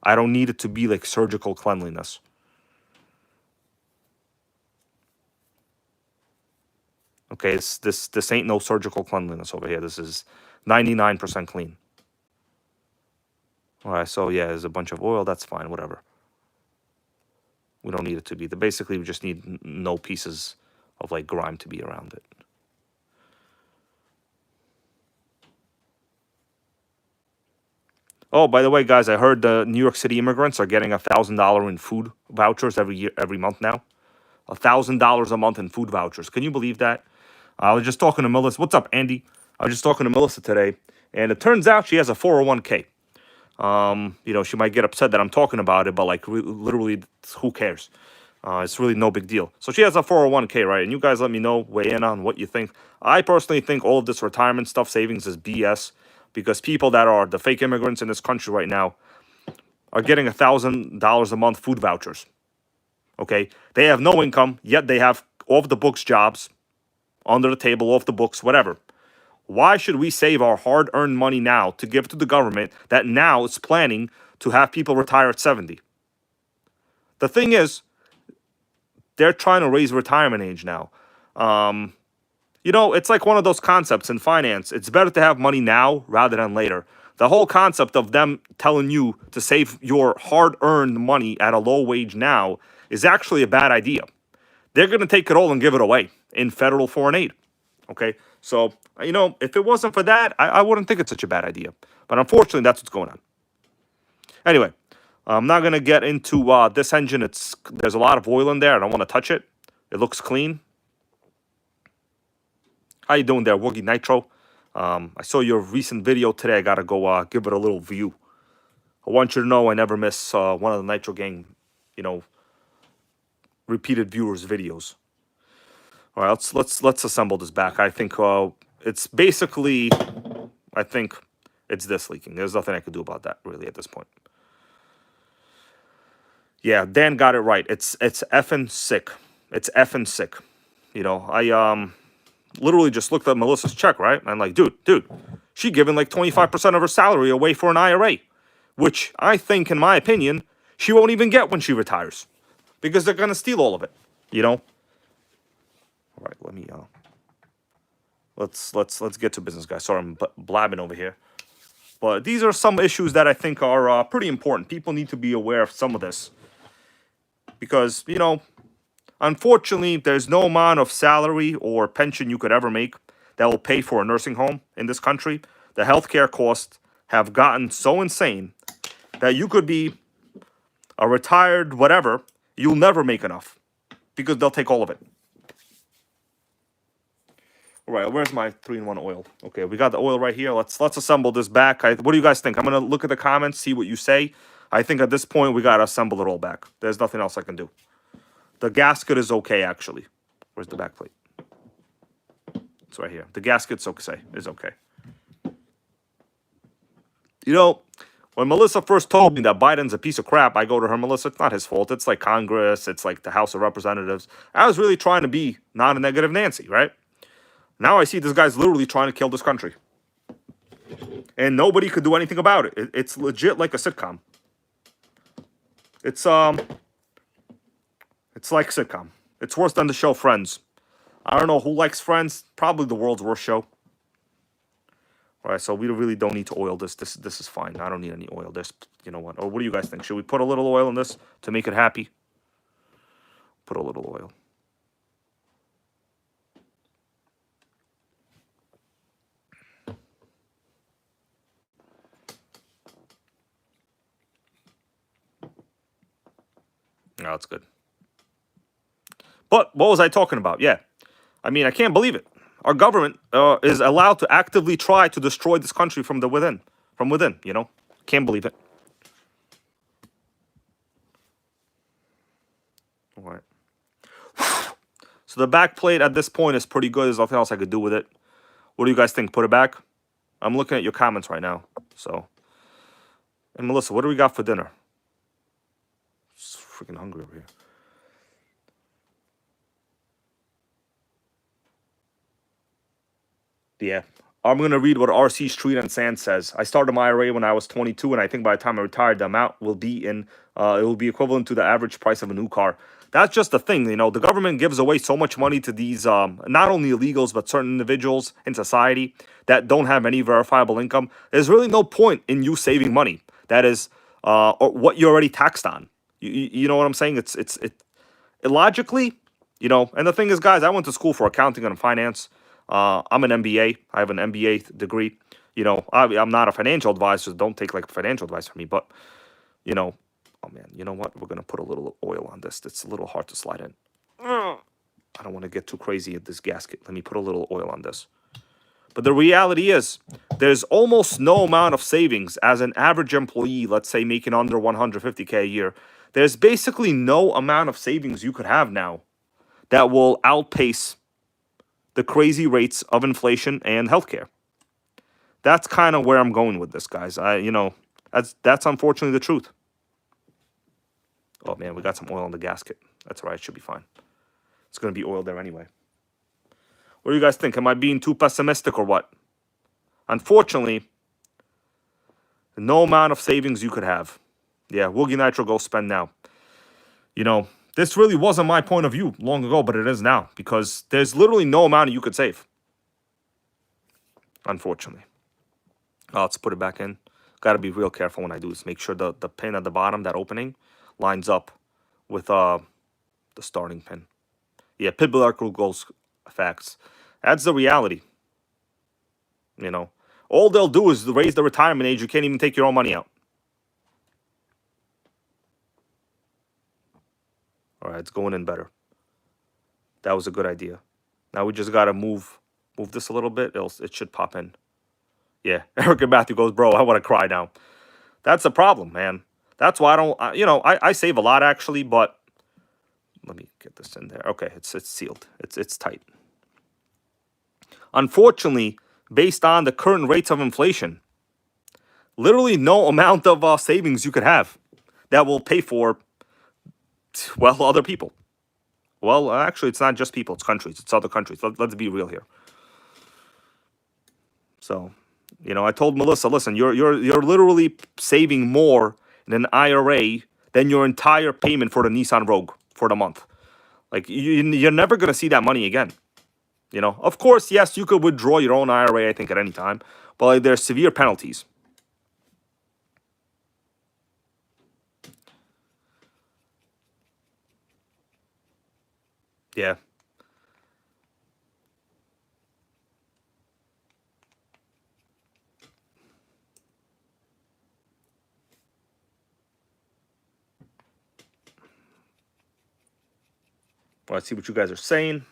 I don't need it to be like surgical cleanliness. Okay, this ain't no surgical cleanliness over here. This is 99% clean. All right, so yeah, there's a bunch of oil. That's fine, whatever. We don't need it to be. Basically, we just need no pieces of like grime to be around it. Oh, by the way, guys, I heard the New York City immigrants are getting $1,000 in food vouchers every month now. $1,000 a month in food vouchers. Can you believe that? I was just talking to Melissa. What's up, Andy? I was just talking to Melissa today, and it turns out she has a 401k. She might get upset that I'm talking about it, but like literally, who cares? It's really no big deal. So she has a 401k, right? And you guys let me know, weigh in on what you think. I personally think all of this retirement stuff, savings is BS, because people that are the fake immigrants in this country right now are getting $1,000 a month food vouchers. Okay? They have no income, yet they have off-the-books jobs, under the table, off the books, whatever. Why should we save our hard-earned money now to give to the government that now is planning to have people retire at 70? The thing is, they're trying to raise retirement age now. It's like one of those concepts in finance. It's better to have money now rather than later. The whole concept of them telling you to save your hard-earned money at a low wage now is actually a bad idea. They're going to take it all and give it away in federal foreign aid. Okay? So, if it wasn't for that, I wouldn't think it's such a bad idea. But unfortunately, that's what's going on. Anyway, I'm not going to get into this engine. There's a lot of oil in there. I don't want to touch it. It looks clean. How you doing there, Woogie Nitro? I saw your recent video today. I gotta go give it a little view. I want you to know I never miss one of the Nitro Gang, you know, repeated viewers' videos. All right, let's assemble this back. I think it's basically, I think it's this leaking. There's nothing I could do about that really at this point. Yeah, Dan got it right. It's effing sick. It's effing sick. You know, I literally just looked at Melissa's check, right? I'm like, dude, she giving like 25% of her salary away for an IRA, which I think, in my opinion, she won't even get when she retires, because they're gonna steal all of it. You know. All right, let me let's get to business, guys. Sorry, I'm blabbing over here. But these are some issues that I think are pretty important. People need to be aware of some of this. Because, you know, unfortunately, there's no amount of salary or pension you could ever make that will pay for a nursing home in this country. The healthcare costs have gotten so insane that you could be a retired whatever, you'll never make enough because they'll take all of it. All right, where's my 3-in-1 oil? Okay, we got the oil right here. Let's assemble this back. What do you guys think? I'm gonna look at the comments, see what you say. I think at this point we gotta assemble it all back. There's nothing else I can do. The gasket is okay, actually. Where's the back plate? It's right here. The gasket's okay. Is okay. You know, when Melissa first told me that Biden's a piece of crap, I go to her, Melissa, it's not his fault. It's like Congress. It's like the House of Representatives. I was really trying to be not a negative Nancy, right? Now I see this guy's literally trying to kill this country. And nobody could do anything about it. It's legit like a sitcom. It's like a sitcom. It's worse than the show Friends. I don't know who likes Friends. Probably the world's worst show. All right, so we really don't need to oil this. This is fine. I don't need any oil. This, you know what? Or what do you guys think? Should we put a little oil in this to make it happy? Put a little oil. No, that's good. But what was I talking about? Yeah. I mean, I can't believe it. Our government is allowed to actively try to destroy this country from within, you know? Can't believe it. All right. So the back plate at this point is pretty good. There's nothing else I could do with it. What do you guys think? Put it back? I'm looking at your comments right now. So, and Melissa, what do we got for dinner? Just freaking hungry over here. Yeah. I'm going to read what RC Street and Sand says. I started my IRA when I was 22, and I think by the time I retired, the amount will be it will be equivalent to the average price of a new car. That's just the thing, you know. The government gives away so much money to these not only illegals but certain individuals in society that don't have any verifiable income. There's really no point in you saving money. That is, or what you're already taxed on. You know what I'm saying? It logically, you know. And the thing is, guys, I went to school for accounting and finance. I'm an MBA. I have an MBA degree. You know, I'm not a financial advisor. So don't take like financial advice from me. But, you know, oh man, you know what? We're going to put a little oil on this. It's a little hard to slide in. I don't want to get too crazy at this gasket. Let me put a little oil on this. But the reality is, there's almost no amount of savings as an average employee, let's say making under 150K a year. There's basically no amount of savings you could have now that will outpace the crazy rates of inflation and healthcare. That's kind of where I'm going with this, guys. You know, that's unfortunately the truth. Oh man, we got some oil in the gasket. That's all right. It should be fine. It's going to be oil there anyway. What do you guys think? Am I being too pessimistic or what? Unfortunately, no amount of savings you could have. Yeah, Woogie Nitro, go spend now. You know, this really wasn't my point of view long ago, but it is now, because there's literally no amount you could save. Unfortunately. Let's put it back in. Got to be real careful when I do this. Make sure the pin at the bottom, that opening, lines up with the starting pin. Yeah, Pitbull rule goes facts. That's the reality. You know, all they'll do is raise the retirement age. You can't even take your own money out. All right, it's going in better. That was a good idea. Now we just gotta move this a little bit. It should pop in. Yeah, Eric and Matthew goes, bro, I want to cry now. That's the problem, man. That's why I don't. I save a lot actually, but let me get this in there. Okay, it's sealed. It's tight. Unfortunately, based on the current rates of inflation, literally no amount of savings you could have that will pay for, well, other people. Well, actually, it's not just people. It's countries. It's other countries. Let's be real here. So, I told Melissa, listen, you're literally saving more in an IRA than your entire payment for the Nissan Rogue for the month. Like you're never gonna see that money again. Of course, yes, you could withdraw your own IRA, I think, at any time, but like there's severe penalties. Yeah. Well, let's see what you guys are saying.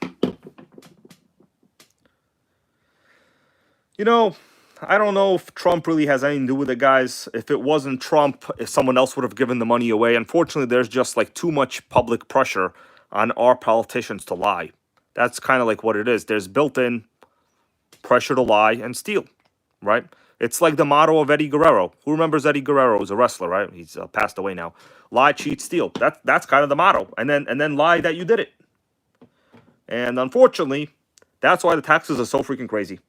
I don't know if Trump really has anything to do with it, guys. If it wasn't Trump, if someone else would have given the money away. Unfortunately, there's just like too much public pressure on our politicians to lie. That's kind of like what it is. There's built-in pressure to lie and steal, right? It's like the motto of Eddie Guerrero. Who remembers Eddie Guerrero? He's a wrestler, right? He's passed away now. Lie, cheat, steal. That's kind of the motto. And then lie that you did it. And unfortunately, that's why the taxes are so freaking crazy.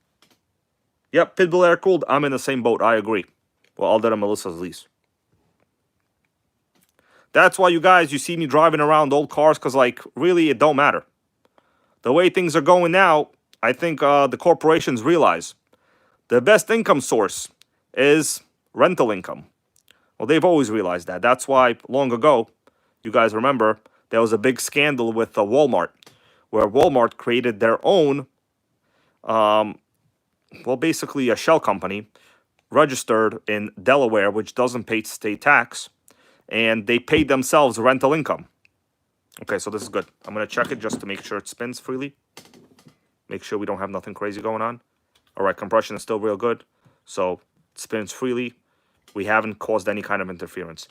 Yep, Pitbull Air Cooled. I'm in the same boat. I agree. Well, all that on Melissa's lease. That's why you see me driving around old cars, because, like, really, it don't matter. The way things are going now, I think the corporations realize the best income source is rental income. Well, they've always realized that. That's why long ago, you guys remember, there was a big scandal with Walmart, where Walmart created their own, basically a shell company registered in Delaware, which doesn't pay state tax, and they paid themselves rental income. Okay, so this is good. I'm going to check it just to make sure it spins freely. Make sure we don't have nothing crazy going on. All right, compression is still real good. So it spins freely. We haven't caused any kind of interference.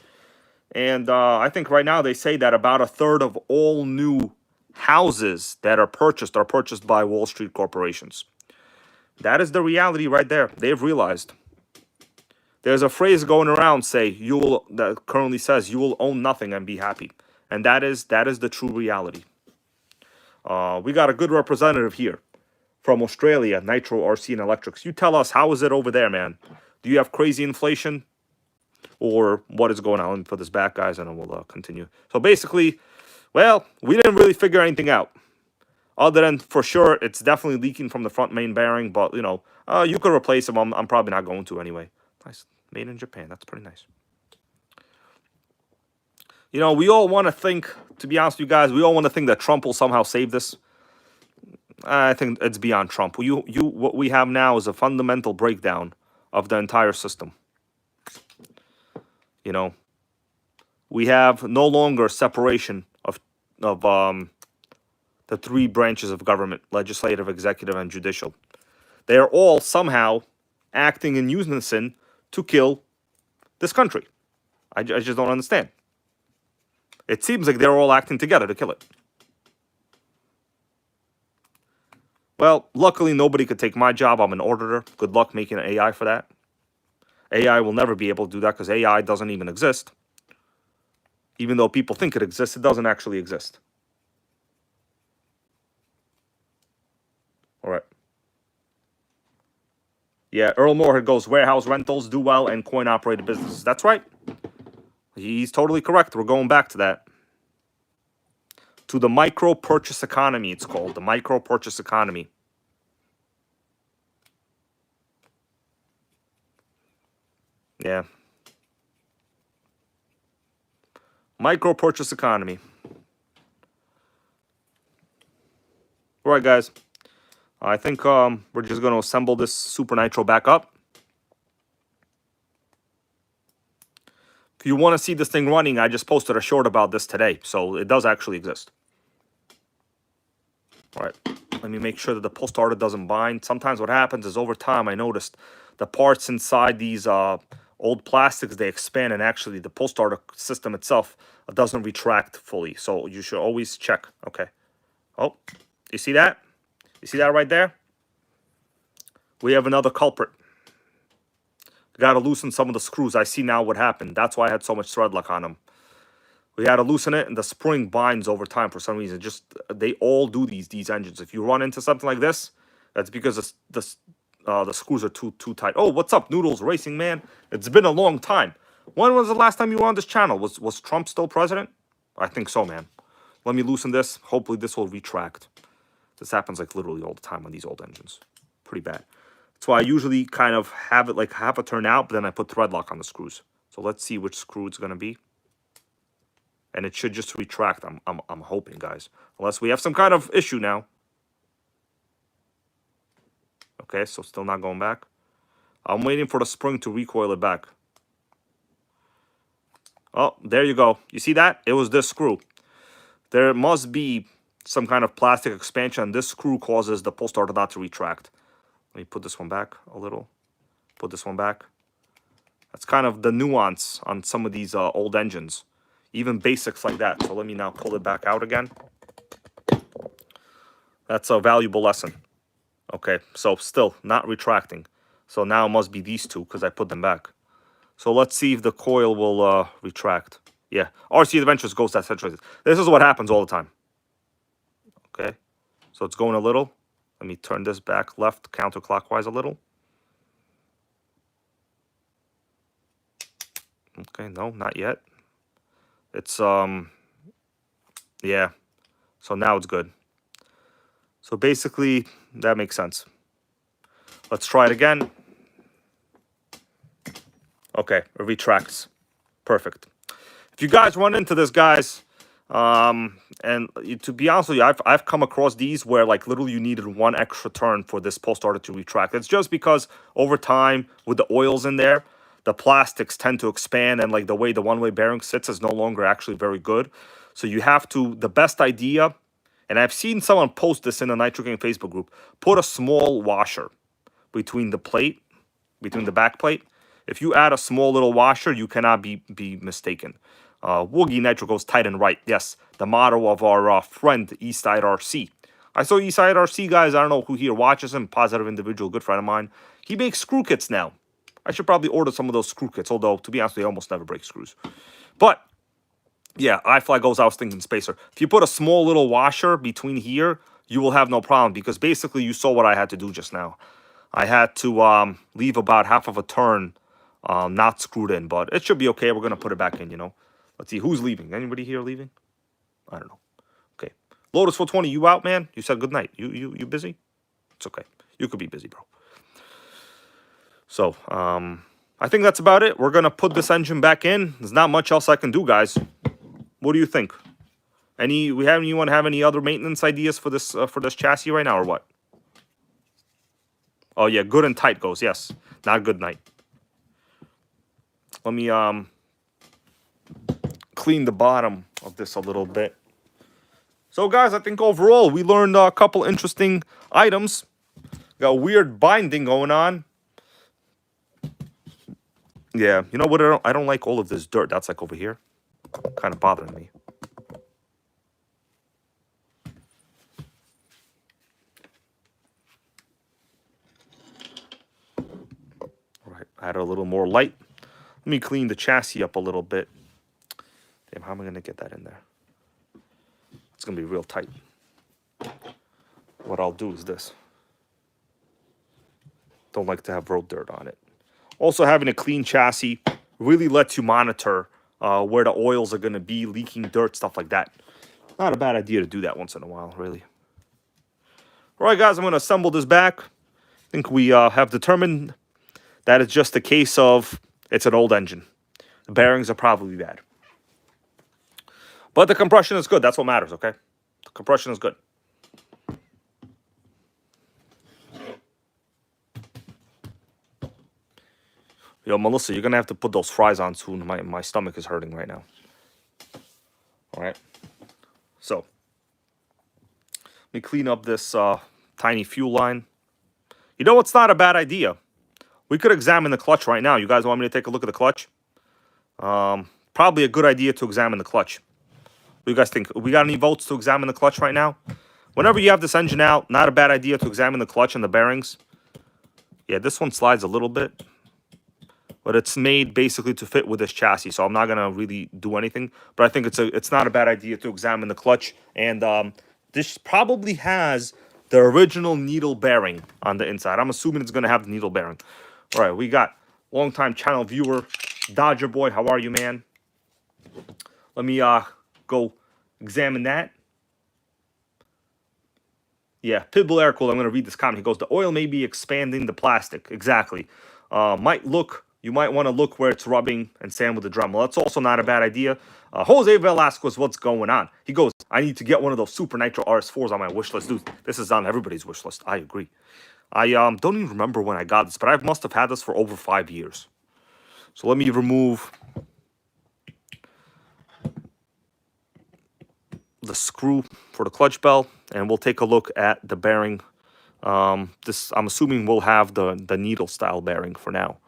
And I think right now they say that about a third of all new houses that are purchased by Wall Street corporations. That is the reality right there. They've realized. There's a phrase going around that currently says you will own nothing and be happy. And that is the true reality. We got a good representative here from Australia, Nitro RC and Electrics. You tell us, how is it over there, man? Do you have crazy inflation? Or what is going on for this back, guys? And then we'll continue. So basically, well, we didn't really figure anything out. Other than, for sure, it's definitely leaking from the front main bearing. But, you could replace them. I'm probably not going to anyway. Nice. Made in Japan. That's pretty nice. We all want to think, to be honest with you guys, we all want to think that Trump will somehow save this. I think it's beyond Trump. What we have now is a fundamental breakdown of the entire system. We have no longer separation of the three branches of government: legislative, executive, and judicial. They are all somehow acting in unison to kill this country. I just don't understand. It seems like they're all acting together to kill it. Well, luckily nobody could take my job. I'm an auditor. Good luck making an AI for that. AI will never be able to do that because AI doesn't even exist. Even though people think it exists, it doesn't actually exist. All right. Yeah, Earl Moorhead goes, warehouse rentals do well and coin-operated businesses. That's right. He's totally correct. We're going back to that. To the micro purchase economy, it's called. The micro purchase economy. Yeah. Micro purchase economy. All right, guys. I think we're just going to assemble this Super Nitro back up. If you want to see this thing running, I just posted a short about this today. So it does actually exist. All right, let me make sure that the pull starter doesn't bind. Sometimes what happens is over time I noticed the parts inside these old plastics, they expand, and actually the pull starter system itself doesn't retract fully. So you should always check. Okay. Oh, you see that? You see that right there? We have another culprit. Got to loosen some of the screws. I see now what happened. That's why I had so much thread lock on them. We had to loosen it, and the spring binds over time for some reason. Just they all do these engines. If you run into something like this, that's because the screws are too tight. Oh, what's up, Noodles Racing Man? It's been a long time. When was the last time you were on this channel? Was Trump still president? I think so, man. Let me loosen this. Hopefully this will retract. This happens like literally all the time on these old engines. Pretty bad. That's why I usually kind of have it like half a turn out, but then I put thread lock on the screws. So let's see which screw it's gonna be. And it should just retract. I'm hoping, guys. Unless we have some kind of issue now. Okay, so still not going back. I'm waiting for the spring to recoil it back. Oh, there you go. You see that? It was this screw. There must be some kind of plastic expansion. This screw causes the pull starter not to retract. Let me put this one back a little. Put this one back. That's kind of the nuance on some of these old engines. Even basics like that. So let me now pull it back out again. That's a valuable lesson. Okay, so still not retracting. So now it must be these two because I put them back. So let's see if the coil will retract. Yeah, RC Adventures goes that centralized. This is what happens all the time. Okay, so it's going a little. Let me turn this back left counterclockwise a little. Okay, no, not yet. It's, yeah. So now it's good. So basically, that makes sense. Let's try it again. Okay, it retracts. Perfect. If you guys run into this, guys, and to be honest with you, I've come across these where like literally you needed one extra turn for this pull starter to retract. It's just because over time with the oils in there, the plastics tend to expand, and like the way the one-way bearing sits is no longer actually very good. So you have to, the best idea, and I've seen someone post this in the Nitro Gang Facebook group, put a small washer between the plate, between the back plate. If you add a small little washer, you cannot be mistaken. Woogie Nitro goes tight and right. Yes, the motto of our friend Eastside RC. I saw Eastside RC, guys. I don't know who here watches him. Positive individual, good friend of mine. He makes screw kits now. I should probably order some of those screw kits, although, to be honest, they almost never break screws. But, yeah, iFly goes, I was thinking spacer. If you put a small little washer between here, you will have no problem, because basically you saw what I had to do just now. I had to leave about half of a turn not screwed in, but it should be okay. We're going to put it back in, you know. Let's see, who's leaving? Anybody here leaving? I don't know. Okay. Lotus 420, you out, man? You said good night. You busy? It's okay. You could be busy, bro. So, I think that's about it. We're going to put this engine back in. There's not much else I can do, guys. What do you think? Anyone have any other maintenance ideas for this chassis right now, or what? Oh, yeah, good and tight goes, yes. Not good night. Let me clean the bottom of this a little bit. So, guys, I think overall we learned a couple interesting items. Got a weird binding going on. Yeah, you know what? I don't like all of this dirt that's like over here. Kind of bothering me. All right, add a little more light. Let me clean the chassis up a little bit. Damn, how am I going to get that in there? It's going to be real tight. What I'll do is this. Don't like to have road dirt on it. Also, having a clean chassis really lets you monitor where the oils are going to be, leaking dirt, stuff like that. Not a bad idea to do that once in a while, really. All right, guys, I'm going to assemble this back. I think we have determined that it's just a case of it's an old engine. The bearings are probably bad. But the compression is good. That's what matters, okay? The compression is good. Yo, Melissa, you're going to have to put those fries on soon. My stomach is hurting right now. All right. So, let me clean up this tiny fuel line. You know what's not a bad idea? We could examine the clutch right now. You guys want me to take a look at the clutch? Probably a good idea to examine the clutch. What do you guys think? We got any votes to examine the clutch right now? Whenever you have this engine out, not a bad idea to examine the clutch and the bearings. Yeah, this one slides a little bit, but it's made basically to fit with this chassis, so I'm not gonna really do anything. But I think it's not a bad idea to examine the clutch, and this probably has the original needle bearing on the inside. I'm assuming it's gonna have the needle bearing. All right, we got longtime channel viewer Dodger Boy. How are you, man? Let me go examine that. Yeah, Pitbull Air Cool. I'm going to read this comment. He goes, the oil may be expanding the plastic. Exactly. You might want to look where it's rubbing and sand with the Dremel. That's also not a bad idea. Jose Velasquez, what's going on? He goes, I need to get one of those Super Nitro RS4s on my wish list. Dude, this is on everybody's wish list. I agree. I don't even remember when I got this, but I must have had this for over 5 years. So let me remove the screw for the clutch bell, and we'll take a look at the bearing. This, I'm assuming, we'll have the needle style bearing for now.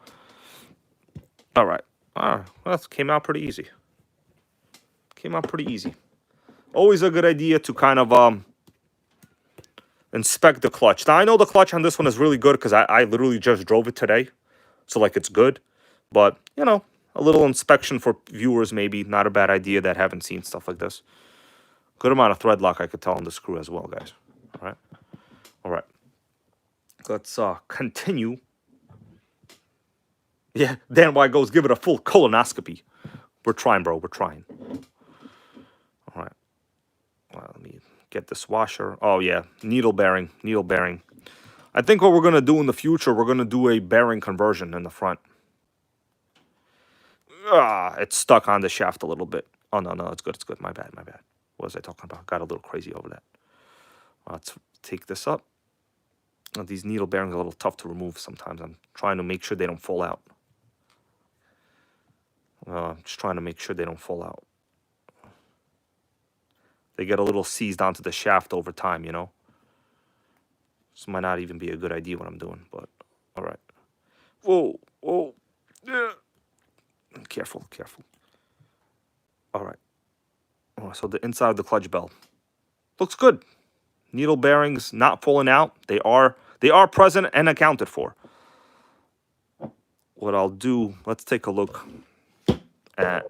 All right. Well, that came out pretty easy. Always a good idea to kind of inspect the clutch. Now I know the clutch on this one is really good because I literally just drove it today, so like it's good. But you know, a little inspection for viewers maybe not a bad idea that haven't seen stuff like this. Good amount of thread lock I could tell on the screw as well, guys. All right. Let's continue. Yeah, Dan White goes, give it a full colonoscopy. We're trying, bro. We're trying. All right. Well, let me get this washer. Oh, yeah. Needle bearing. I think what we're going to do in the future, we're going to do a bearing conversion in the front. It's stuck on the shaft a little bit. Oh, no, it's good. My bad. What was I talking about? Got a little crazy over that. Let's take this up. These needle bearings are a little tough to remove sometimes. I'm trying to make sure they don't fall out. Just trying to make sure they don't fall out. They get a little seized onto the shaft over time, you know. This might not even be a good idea what I'm doing, but all right. Whoa. Yeah. Careful. All right. So the inside of the clutch bell looks good. Needle bearings not falling out. They are present and accounted for. What I'll do, let's take a look at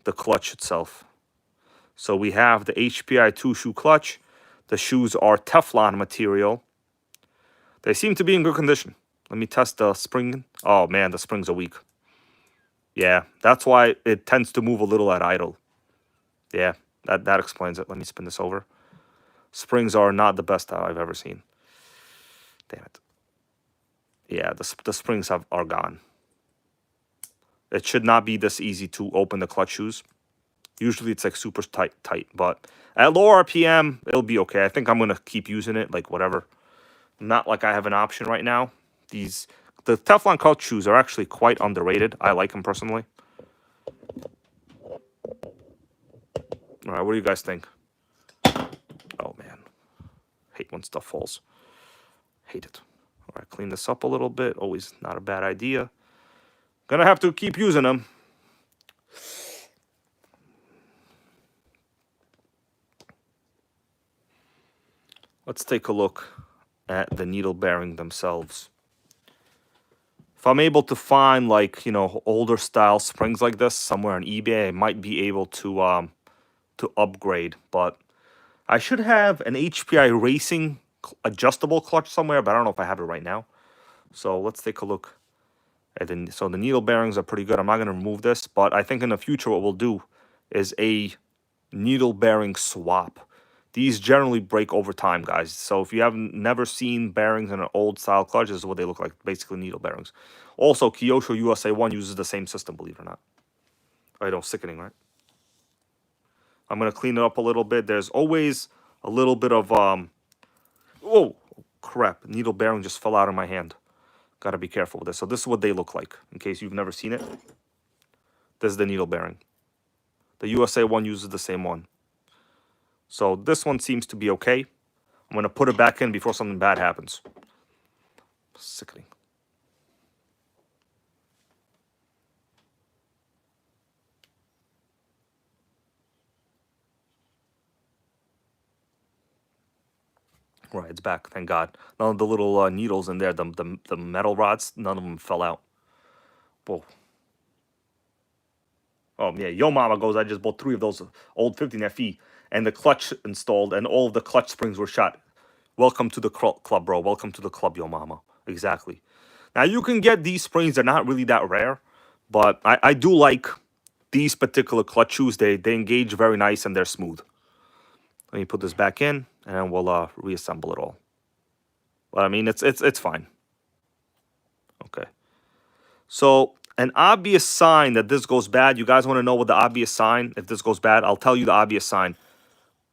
the clutch itself. So we have the HPI 2-shoe clutch. The shoes are Teflon material. They seem to be in good condition. Let me test the spring. Oh man, the springs are weak. Yeah, that's why it tends to move a little at idle. Yeah, that explains it. Let me spin this over. Springs are not the best I've ever seen. Damn it. Yeah, the springs are gone. It should not be this easy to open the clutch shoes. Usually it's like super tight, but at low RPM, it'll be okay. I think I'm going to keep using it, like whatever. Not like I have an option right now. The Teflon clutch shoes are actually quite underrated. I like them personally. All right, what do you guys think? Oh, man. Hate when stuff falls. Hate it. All right, clean this up a little bit. Always not a bad idea. Gonna have to keep using them. Let's take a look at the needle bearing themselves. If I'm able to find, like, you know, older style springs like this somewhere on eBay, I might be able to upgrade. But I should have an HPI Racing adjustable clutch somewhere, but I don't know if I have it right now. So let's take a look. So the needle bearings are pretty good. I'm not going to remove this, but I think in the future what we'll do is a needle bearing swap. These generally break over time, guys. So if you have never seen bearings in an old style clutch, this is what they look like. Basically needle bearings. Also, Kyosho USA 1 uses the same system, believe it or not. I don't, sickening, right? I'm going to clean it up a little bit. There's always a little bit of, oh, crap. Needle bearing just fell out of my hand. Got to be careful with this. So this is what they look like, in case you've never seen it. This is the needle bearing. The USA 1 uses the same one. So this one seems to be okay. I'm going to put it back in before something bad happens. Sickening. Right, it's back, thank God. None of the little needles in there, the metal rods, none of them fell out. Whoa. Oh, yeah, Yo Mama goes, I just bought 3 of those old 15 FE, and the clutch installed, and all of the clutch springs were shot. Welcome to the club, bro. Welcome to the club, Yo Mama. Exactly. Now, you can get these springs. They're not really that rare, but I do like these particular clutch shoes. They engage very nice, and they're smooth. Let me put this back in, and we'll reassemble it all. But, I mean, it's fine. Okay. So an obvious sign that this goes bad, you guys want to know what the obvious sign, if this goes bad, I'll tell you the obvious sign.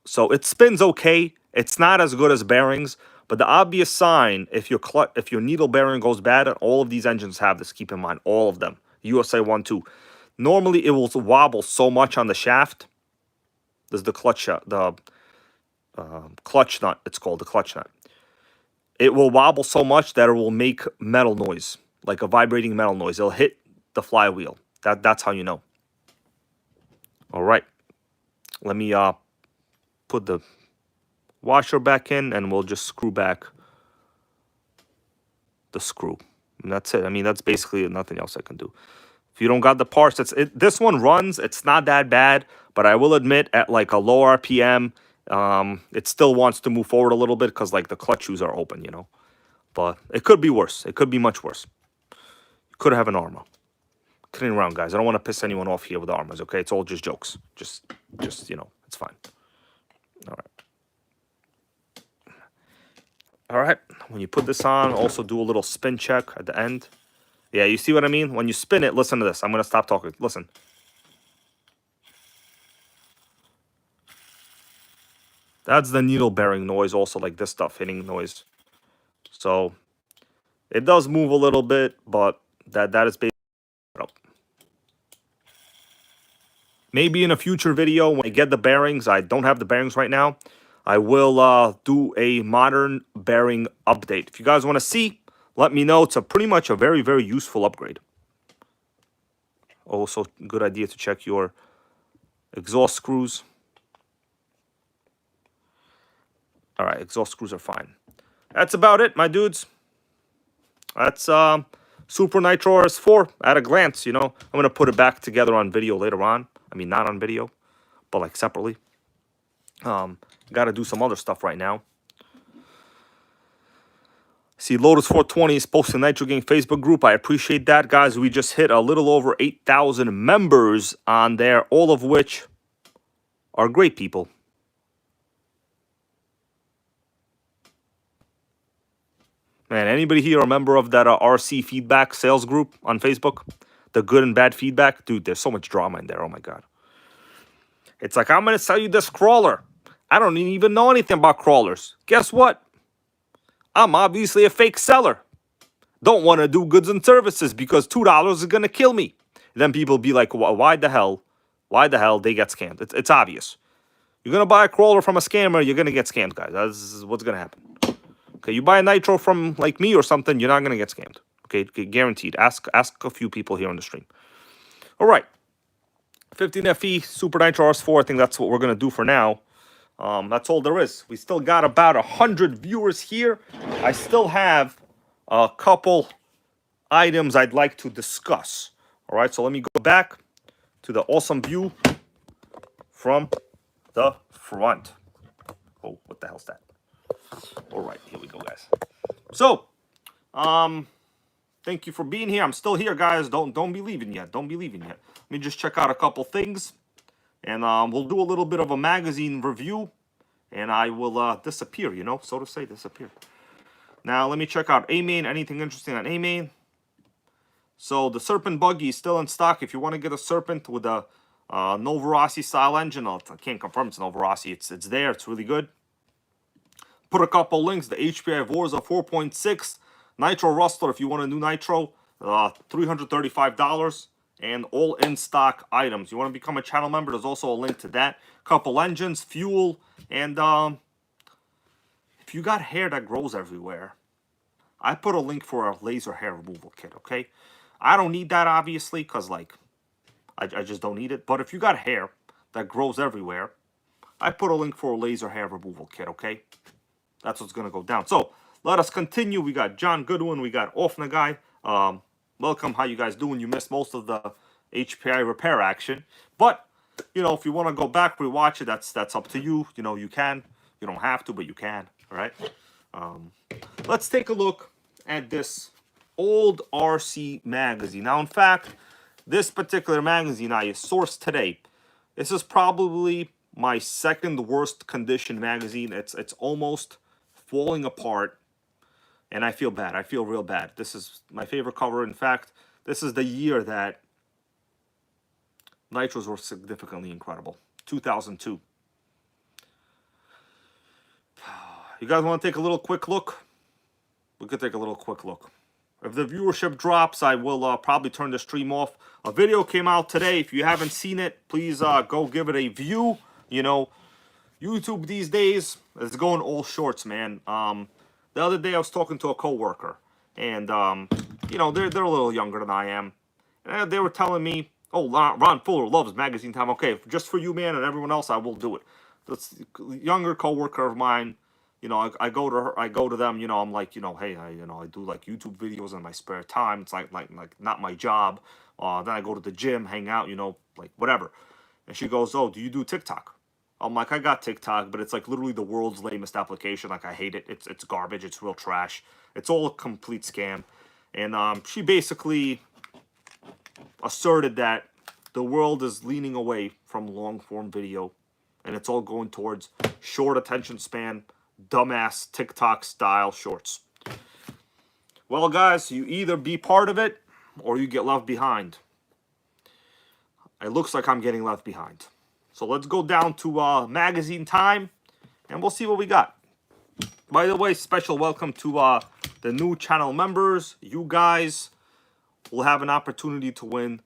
So it spins okay. It's not as good as bearings, but the obvious sign, if your needle bearing goes bad, and all of these engines have this, keep in mind, all of them, USA 1, 2. Normally it will wobble so much on the shaft. There's the clutch, clutch nut, it's called the clutch nut. It will wobble so much that it will make metal noise, like a vibrating metal noise. It'll hit the flywheel. That's how you know. All right. Let me put the washer back in, and we'll just screw back the screw. And that's it. I mean, that's basically nothing else I can do. If you don't got the parts, this one runs. It's not that bad, but I will admit at like a low RPM, it still wants to move forward a little bit because like the clutch shoes are open, you know. But it could be worse. It could be much worse. You could have an armor. Kidding around, guys. I don't want to piss anyone off here with the armors, okay? It's all just jokes. Just you know, it's fine. All right. All right. When you put this on, also do a little spin check at the end. Yeah, you see what I mean? When you spin it, listen to this. I'm going to stop talking. Listen. That's the needle bearing noise, also like this stuff hitting noise. So it does move a little bit, but that is basically. Maybe in a future video when I get the bearings, I don't have the bearings right now, I will do a modern bearing update. If you guys want to see, let me know. It's pretty much a very, very useful upgrade. Also, good idea to check your exhaust screws. All right, exhaust screws are fine. That's about it, my dudes. That's Super Nitro RS4 at a glance, you know. I'm going to put it back together on video later on. I mean, not on video, but like separately. Got to do some other stuff right now. See, Lotus 420 is posting Nitro Gang Facebook group. I appreciate that, guys. We just hit a little over 8,000 members on there, all of which are great people. Man, anybody here a member of that RC feedback sales group on Facebook? The good and bad feedback? Dude, there's so much drama in there. Oh, my God. It's like, I'm going to sell you this crawler. I don't even know anything about crawlers. Guess what? I'm obviously a fake seller. Don't want to do goods and services because $2 is going to kill me. Then people be like, why the hell? Why the hell they get scammed? It's obvious. You're going to buy a crawler from a scammer, you're going to get scammed, guys. That's what's going to happen. Okay, you buy a nitro from like me or something, you're not going to get scammed. Okay, guaranteed. Ask a few people here on the stream. All right. 15FE Super Nitro RS4, I think that's what we're going to do for now. That's all there is. We still got about 100 viewers here. I still have a couple items I'd like to discuss. All right, so let me go back to the awesome view from the front. Oh, what the hell's that? All right, here we go, guys. So, thank you for being here. I'm still here, guys. Don't be leaving yet. Don't be leaving yet. Let me just check out a couple things, and we'll do a little bit of a magazine review, and I will disappear, you know, so to say, disappear. Now, let me check out A-Main. Anything interesting on A-Main? So, the Serpent buggy is still in stock. If you want to get a Serpent with a Novorossi style engine, I can't confirm it's Novorossi. It's there. It's really good. Put a couple links. The HPI Vorza 4.6 Nitro Rustler. If you want a new Nitro, $335. And all in stock items. You want to become a channel member? There's also a link to that. Couple engines, fuel, And if you got hair that grows everywhere, I put a link for a laser hair removal kit, okay? I don't need that, obviously, because, like, I just don't need it. But if you got hair that grows everywhere, I put a link for a laser hair removal kit, okay? That's what's going to go down. So, let us continue. We got John Goodwin. We got Offna Guy. Welcome. How you guys doing? You missed most of the HPI repair action. But, you know, if you want to go back, rewatch it, that's up to you. You know, you can. You don't have to, but you can, all right? Let's take a look at this old RC magazine. Now, in fact, this particular magazine I sourced today. This is probably my second worst condition magazine. It's almost falling apart, and I feel bad. I feel real bad. This is my favorite cover. In fact, this is the year that Nitros were significantly incredible. 2002. You guys want to take a little quick look? We could take a little quick look. If the viewership drops, I will probably turn the stream off. A video came out today. If you haven't seen it, please go give it a view. You know, YouTube these days is going all shorts, man. The other day I was talking to a coworker, and you know, they're a little younger than I am, and they were telling me, "Oh, Ron Fuller loves Magazine Time." Okay, just for you, man, and everyone else, I will do it. This younger coworker of mine. You know, I go to her, I go to them. You know, I'm like, you know, hey, I do like YouTube videos in my spare time. It's like not my job. Then I go to the gym, hang out, you know, like whatever. And she goes, "Oh, do you do TikTok?" I'm like, "I got TikTok, but it's like literally the world's lamest application. Like I hate it. It's garbage. It's real trash. It's all a complete scam." And she basically asserted that the world is leaning away from long form video, and it's all going towards short attention span, dumbass TikTok style shorts. Well, guys, you either be part of it or you get left behind. It looks like I'm getting left behind. So let's go down to magazine time and we'll see what we got. By the way, special welcome to the new channel members. You guys will have an opportunity to win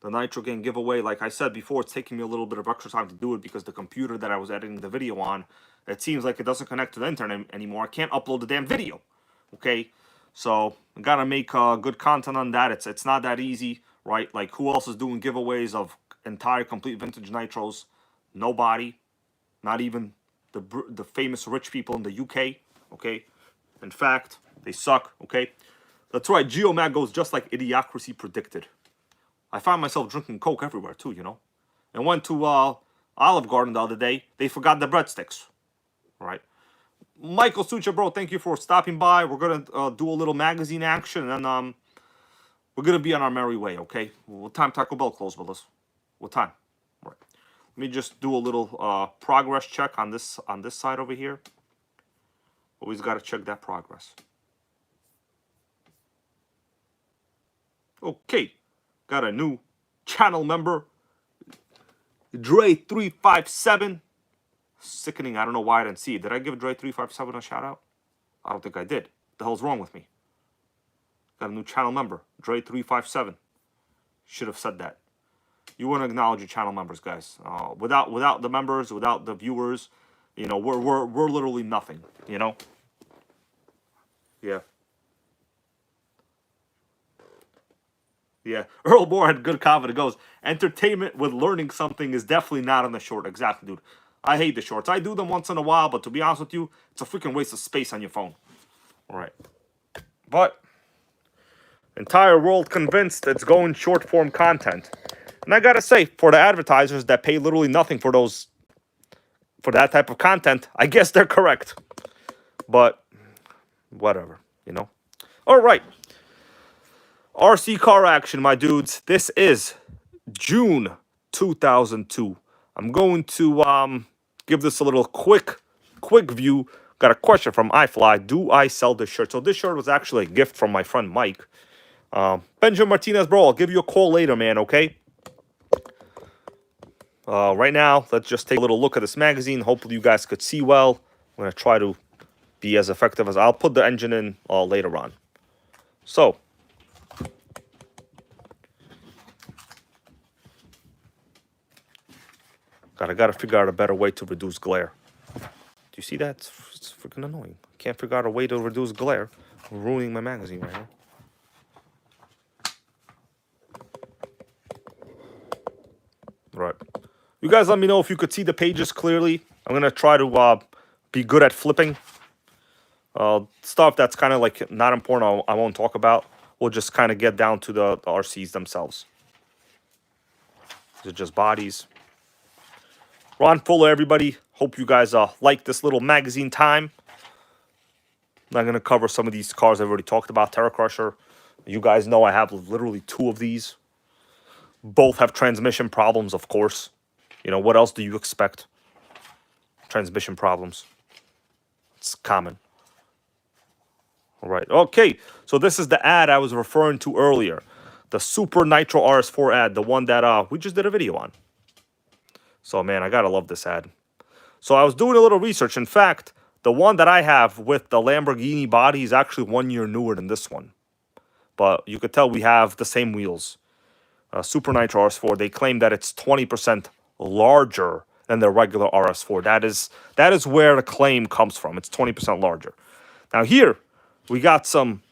the Nitro Gang giveaway. Like I said before, it's taking me a little bit of extra time to do it because the computer that I was editing the video on, it seems like it doesn't connect to the internet anymore. I can't upload the damn video. Okay, so I gotta make good content on that. It's not that easy, right? Like who else is doing giveaways of entire complete vintage Nitros? Nobody, not even the famous rich people in the UK. Okay, in fact, they suck. Okay, that's right. Geomag goes just like Idiocracy predicted. I found myself drinking Coke everywhere too, you know. And went to Olive Garden the other day. They forgot the breadsticks. All right. Michael Sucha, bro, thank you for stopping by. We're gonna do a little magazine action, and we're gonna be on our merry way. Okay. What time Taco Bell closed, Willis? What time? All right. Let me just do a little progress check on this side over here. Always gotta check that progress. Okay. Got a new channel member, Dre357. Sickening. I don't know why I didn't see it. Did I give Dre357 a shout out? I don't think I did. The hell's wrong with me? Got a new channel member, Dre357. Should have said that. You want to acknowledge your channel members, guys. Without the members, without the viewers, you know, we're literally nothing. You know. Yeah. Yeah, Earl Moore had good comment. It goes, entertainment with learning something is definitely not on the short. Exactly, dude. I hate the shorts. I do them once in a while, but to be honest with you, it's a freaking waste of space on your phone. All right. But, entire world convinced it's going short form content. And I gotta say, for the advertisers that pay literally nothing for that type of content, I guess they're correct. But, whatever, you know. All right. RC car action, my dudes. This is June 2002. I'm going to give this a little quick view. Got a question from iFly. Do I sell this shirt? So this shirt was actually a gift from my friend Mike. Benjamin Martinez, bro, I'll give you a call later, man, okay? Right now, let's just take a little look at this magazine. Hopefully you guys could see well. I'm going to try to be as effective as I'll put the engine in later on. So, I gotta figure out a better way to reduce glare. you see that? It's freaking annoying. Can't figure out a way to reduce glare. I'm ruining my magazine right now. Right. You guys let me know if you could see the pages clearly. I'm going to try to be good at flipping. Stuff that's kind of like not important I won't talk about. We'll just kind of get down to the RCs themselves. These are just bodies. Ron Fuller, everybody. Hope you guys like this little magazine time. I'm going to cover some of these cars I've already talked about. Terra Crusher. You guys know I have literally 2 of these. Both have transmission problems, of course. You know, what else do you expect? Transmission problems. It's common. All right. Okay. So this is the ad I was referring to earlier. The Super Nitro RS4 ad. The one that we just did a video on. So, man, I got to love this ad. So I was doing a little research. In fact, the one that I have with the Lamborghini body is actually 1 year newer than this one. But you could tell we have the same wheels. Super Nitro RS4, they claim that it's 20% larger than the regular RS4. That is where the claim comes from. It's 20% larger. Now here, we got some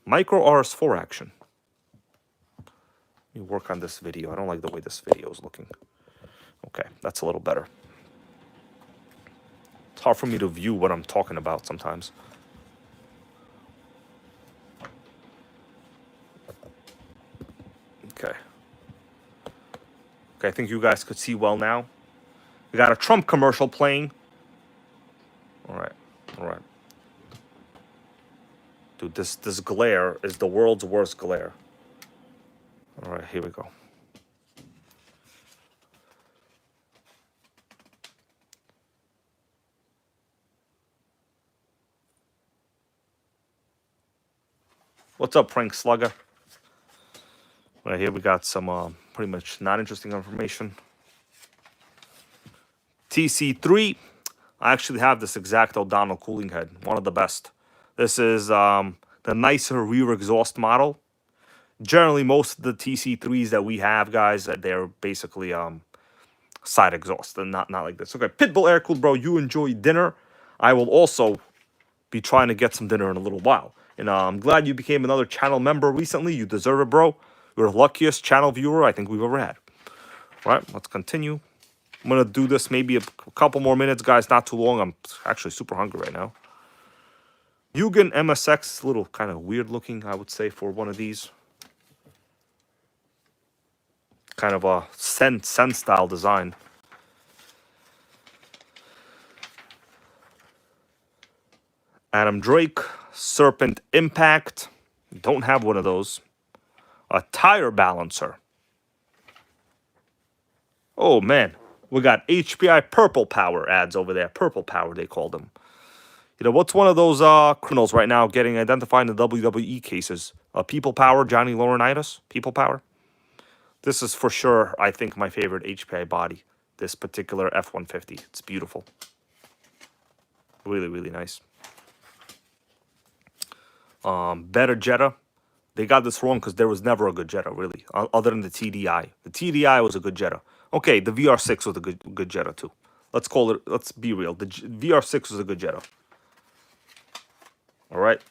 micro RS4 action. Let me work on this video. I don't like the way this video is looking. Okay, that's a little better. It's hard for me to view what I'm talking about sometimes. Okay. Okay, I think you guys could see well now. We got a Trump commercial playing. All right, all right. Dude, this glare is the world's worst glare. All right, here we go. What's up, Prank Slugger? Right here we got some pretty much not interesting information. TC3. I actually have this exact O'Donnell cooling head, one of the best. This is the nicer rear exhaust model. Generally, most of the TC3s that we have, guys, they're basically side exhaust, and not like this. Okay, Pitbull Air Cooled, bro. You enjoy dinner. I will also be trying to get some dinner in a little while. And I'm glad you became another channel member recently. You deserve it, bro. You're the luckiest channel viewer I think we've ever had. All right, let's continue. I'm going to do this maybe a couple more minutes, guys. Not too long. I'm actually super hungry right now. Yugen MSX is a little kind of weird looking, I would say, for one of these. Kind of a Sen style design. Adam Drake, Serpent Impact. Don't have one of those. A tire balancer. Oh, man. We got HPI Purple Power ads over there. Purple Power, they call them. You know, what's one of those criminals right now getting identified in the WWE cases? People Power, Johnny Laurinaitis? People Power? This is for sure, I think, my favorite HPI body. This particular F-150. It's beautiful. Really, really nice. Better Jetta. They got this wrong because there was never a good Jetta, really, other than the TDI. The TDI was a good Jetta. Okay, the VR6 was a good Jetta, too. Let's call it, let's be real. The VR6 was a good Jetta. All right.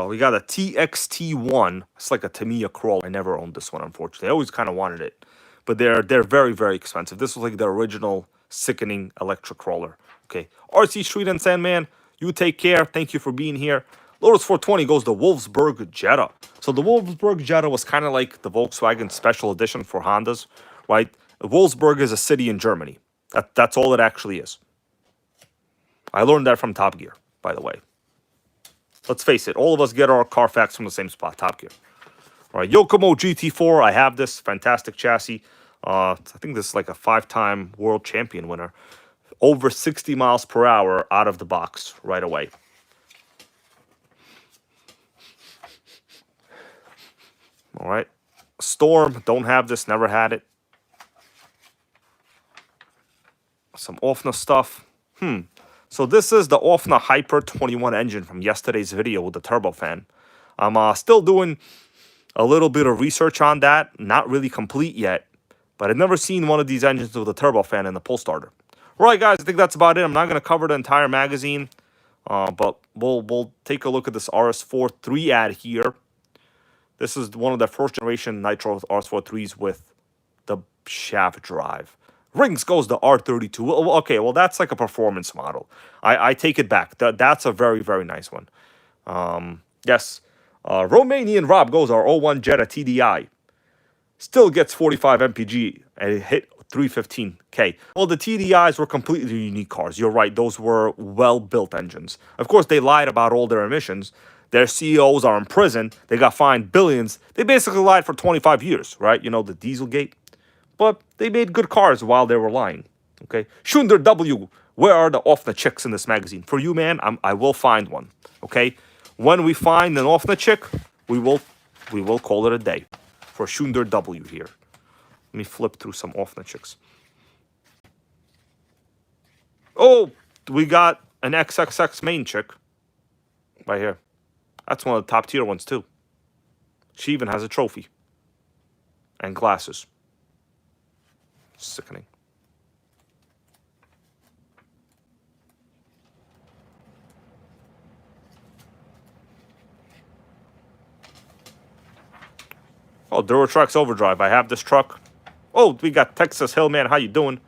We got a TXT1. It's like a Tamiya Crawl. I never owned this one, unfortunately. I always kind of wanted it. But they're very, very expensive. This was like the original sickening electric crawler. Okay. RC Street and Sandman, you take care. Thank you for being here. Lotus 420 goes to Wolfsburg Jetta. So the Wolfsburg Jetta was kind of like the Volkswagen Special Edition for Hondas, right? Wolfsburg is a city in Germany. That's all it actually is. I learned that from Top Gear, by the way. Let's face it, all of us get our Carfax from the same spot, Top Gear. All right, Yokomo GT4, I have this fantastic chassis. I think this is like a 5-time world champion winner. Over 60 miles per hour out of the box right away. All right, Storm, don't have this, never had it. Some OFNA stuff. So this is the OFNA Hyper 21 engine from yesterday's video with the turbofan. I'm still doing a little bit of research on that. Not really complete yet, but I've never seen one of these engines with a turbofan and a pull starter. All right, guys, I think that's about it. I'm not going to cover the entire magazine, but we'll take a look at this RS4 3 ad here. This is one of the first generation Nitro RS4 3s with the shaft drive. Rings goes the R32. Well, okay, well, that's like a performance model. I take it back. That's a very, very nice one. Yes. Romanian Rob goes our 01 Jetta TDI. Still gets 45 mpg and it hit 315k. Well, the TDIs were completely unique cars. You're right. Those were well-built engines. Of course, they lied about all their emissions. Their CEOs are in prison. They got fined billions. They basically lied for 25 years, right? You know, the Dieselgate. But they made good cars while they were lying. Okay, Schunder W. Where are the off the chicks in this magazine? For you, man, I will find one. Okay, when we find an off the chick, we will call it a day for Schunder W here. Let me flip through some off the chicks. Oh, we got an XXX main chick right here. That's one of the top tier ones too. She even has a trophy and glasses. Sickening. Oh, Duratrax Overdrive. I have this truck. Oh, we got Texas Hillman. How you doing?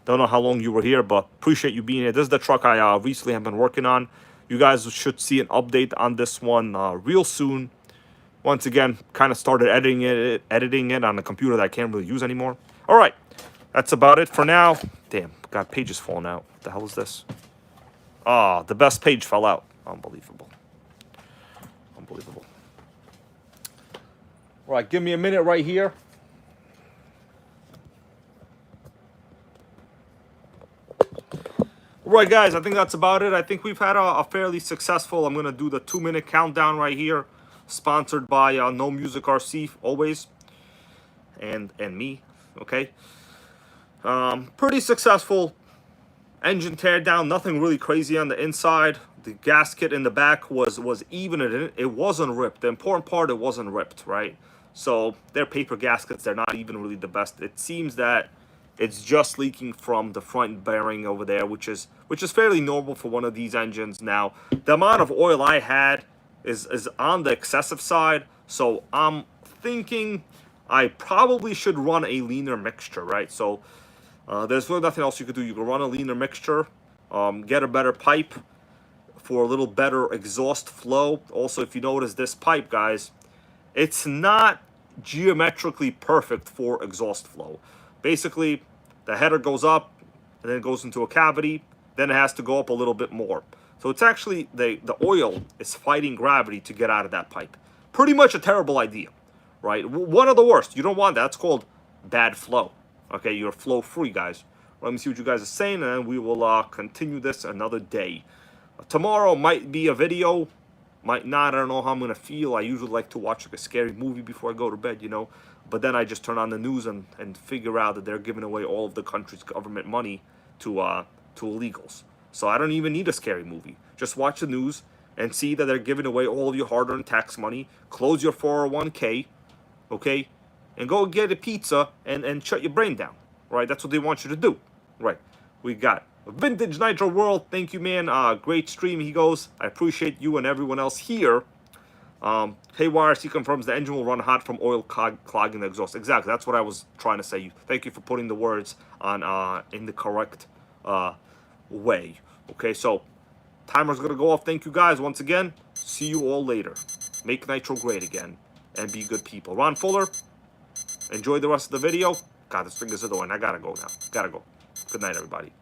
Don't know how long you were here, but appreciate you being here. This is the truck I recently have been working on. You guys should see an update on this one real soon. Once again, kind of started editing it on a computer that I can't really use anymore. All right, that's about it for now. Damn, got pages falling out. What the hell is this? Ah, the best page fell out. Unbelievable. Unbelievable. All right, give me a minute right here. All right, guys, I think that's about it. I think we've had a fairly successful, I'm going to do the 2-minute countdown right here. Sponsored by No Music RC, always. And me, okay? Pretty successful engine teardown. Nothing really crazy on the inside. The gasket in the back was even. It wasn't ripped. The important part, it wasn't ripped, right? So they're paper gaskets. They're not even really the best. It seems that it's just leaking from the front bearing over there, which is fairly normal for one of these engines. Now, the amount of oil I had is on the excessive side, so I'm thinking I probably should run a leaner mixture, right? So there's really nothing else you could do. You can run a leaner mixture, get a better pipe for a little better exhaust flow. Also, if you notice this pipe, guys, it's not geometrically perfect for exhaust flow. Basically, the header goes up, and then it goes into a cavity, then it has to go up a little bit more. So it's actually, the oil is fighting gravity to get out of that pipe. Pretty much a terrible idea, right? One of the worst. You don't want that. That's called bad flow. Okay, you're flow free, guys. Let me see what you guys are saying, and then we will continue this another day. Tomorrow might be a video, might not. I don't know how I'm going to feel. I usually like to watch like a scary movie before I go to bed, you know. But then I just turn on the news and figure out that they're giving away all of the country's government money to illegals. So I don't even need a scary movie. Just watch the news and see that they're giving away all of your hard-earned tax money. Close your 401k, okay? And go get a pizza and shut your brain down, right? That's what they want you to do, right? We got Vintage Nitro World. Thank you, man. Great stream, he goes. I appreciate you and everyone else here. Haywire, he confirms the engine will run hot from oil clogging the exhaust. Exactly, that's what I was trying to say. Thank you for putting the words on in the correct way. Okay, so timer's gonna go off. Thank you guys once again. See you all later. Make Nitro great again and be good people. Ron Fuller, enjoy the rest of the video. God, this fingers are the one. I gotta go now. Gotta go. Good night, everybody.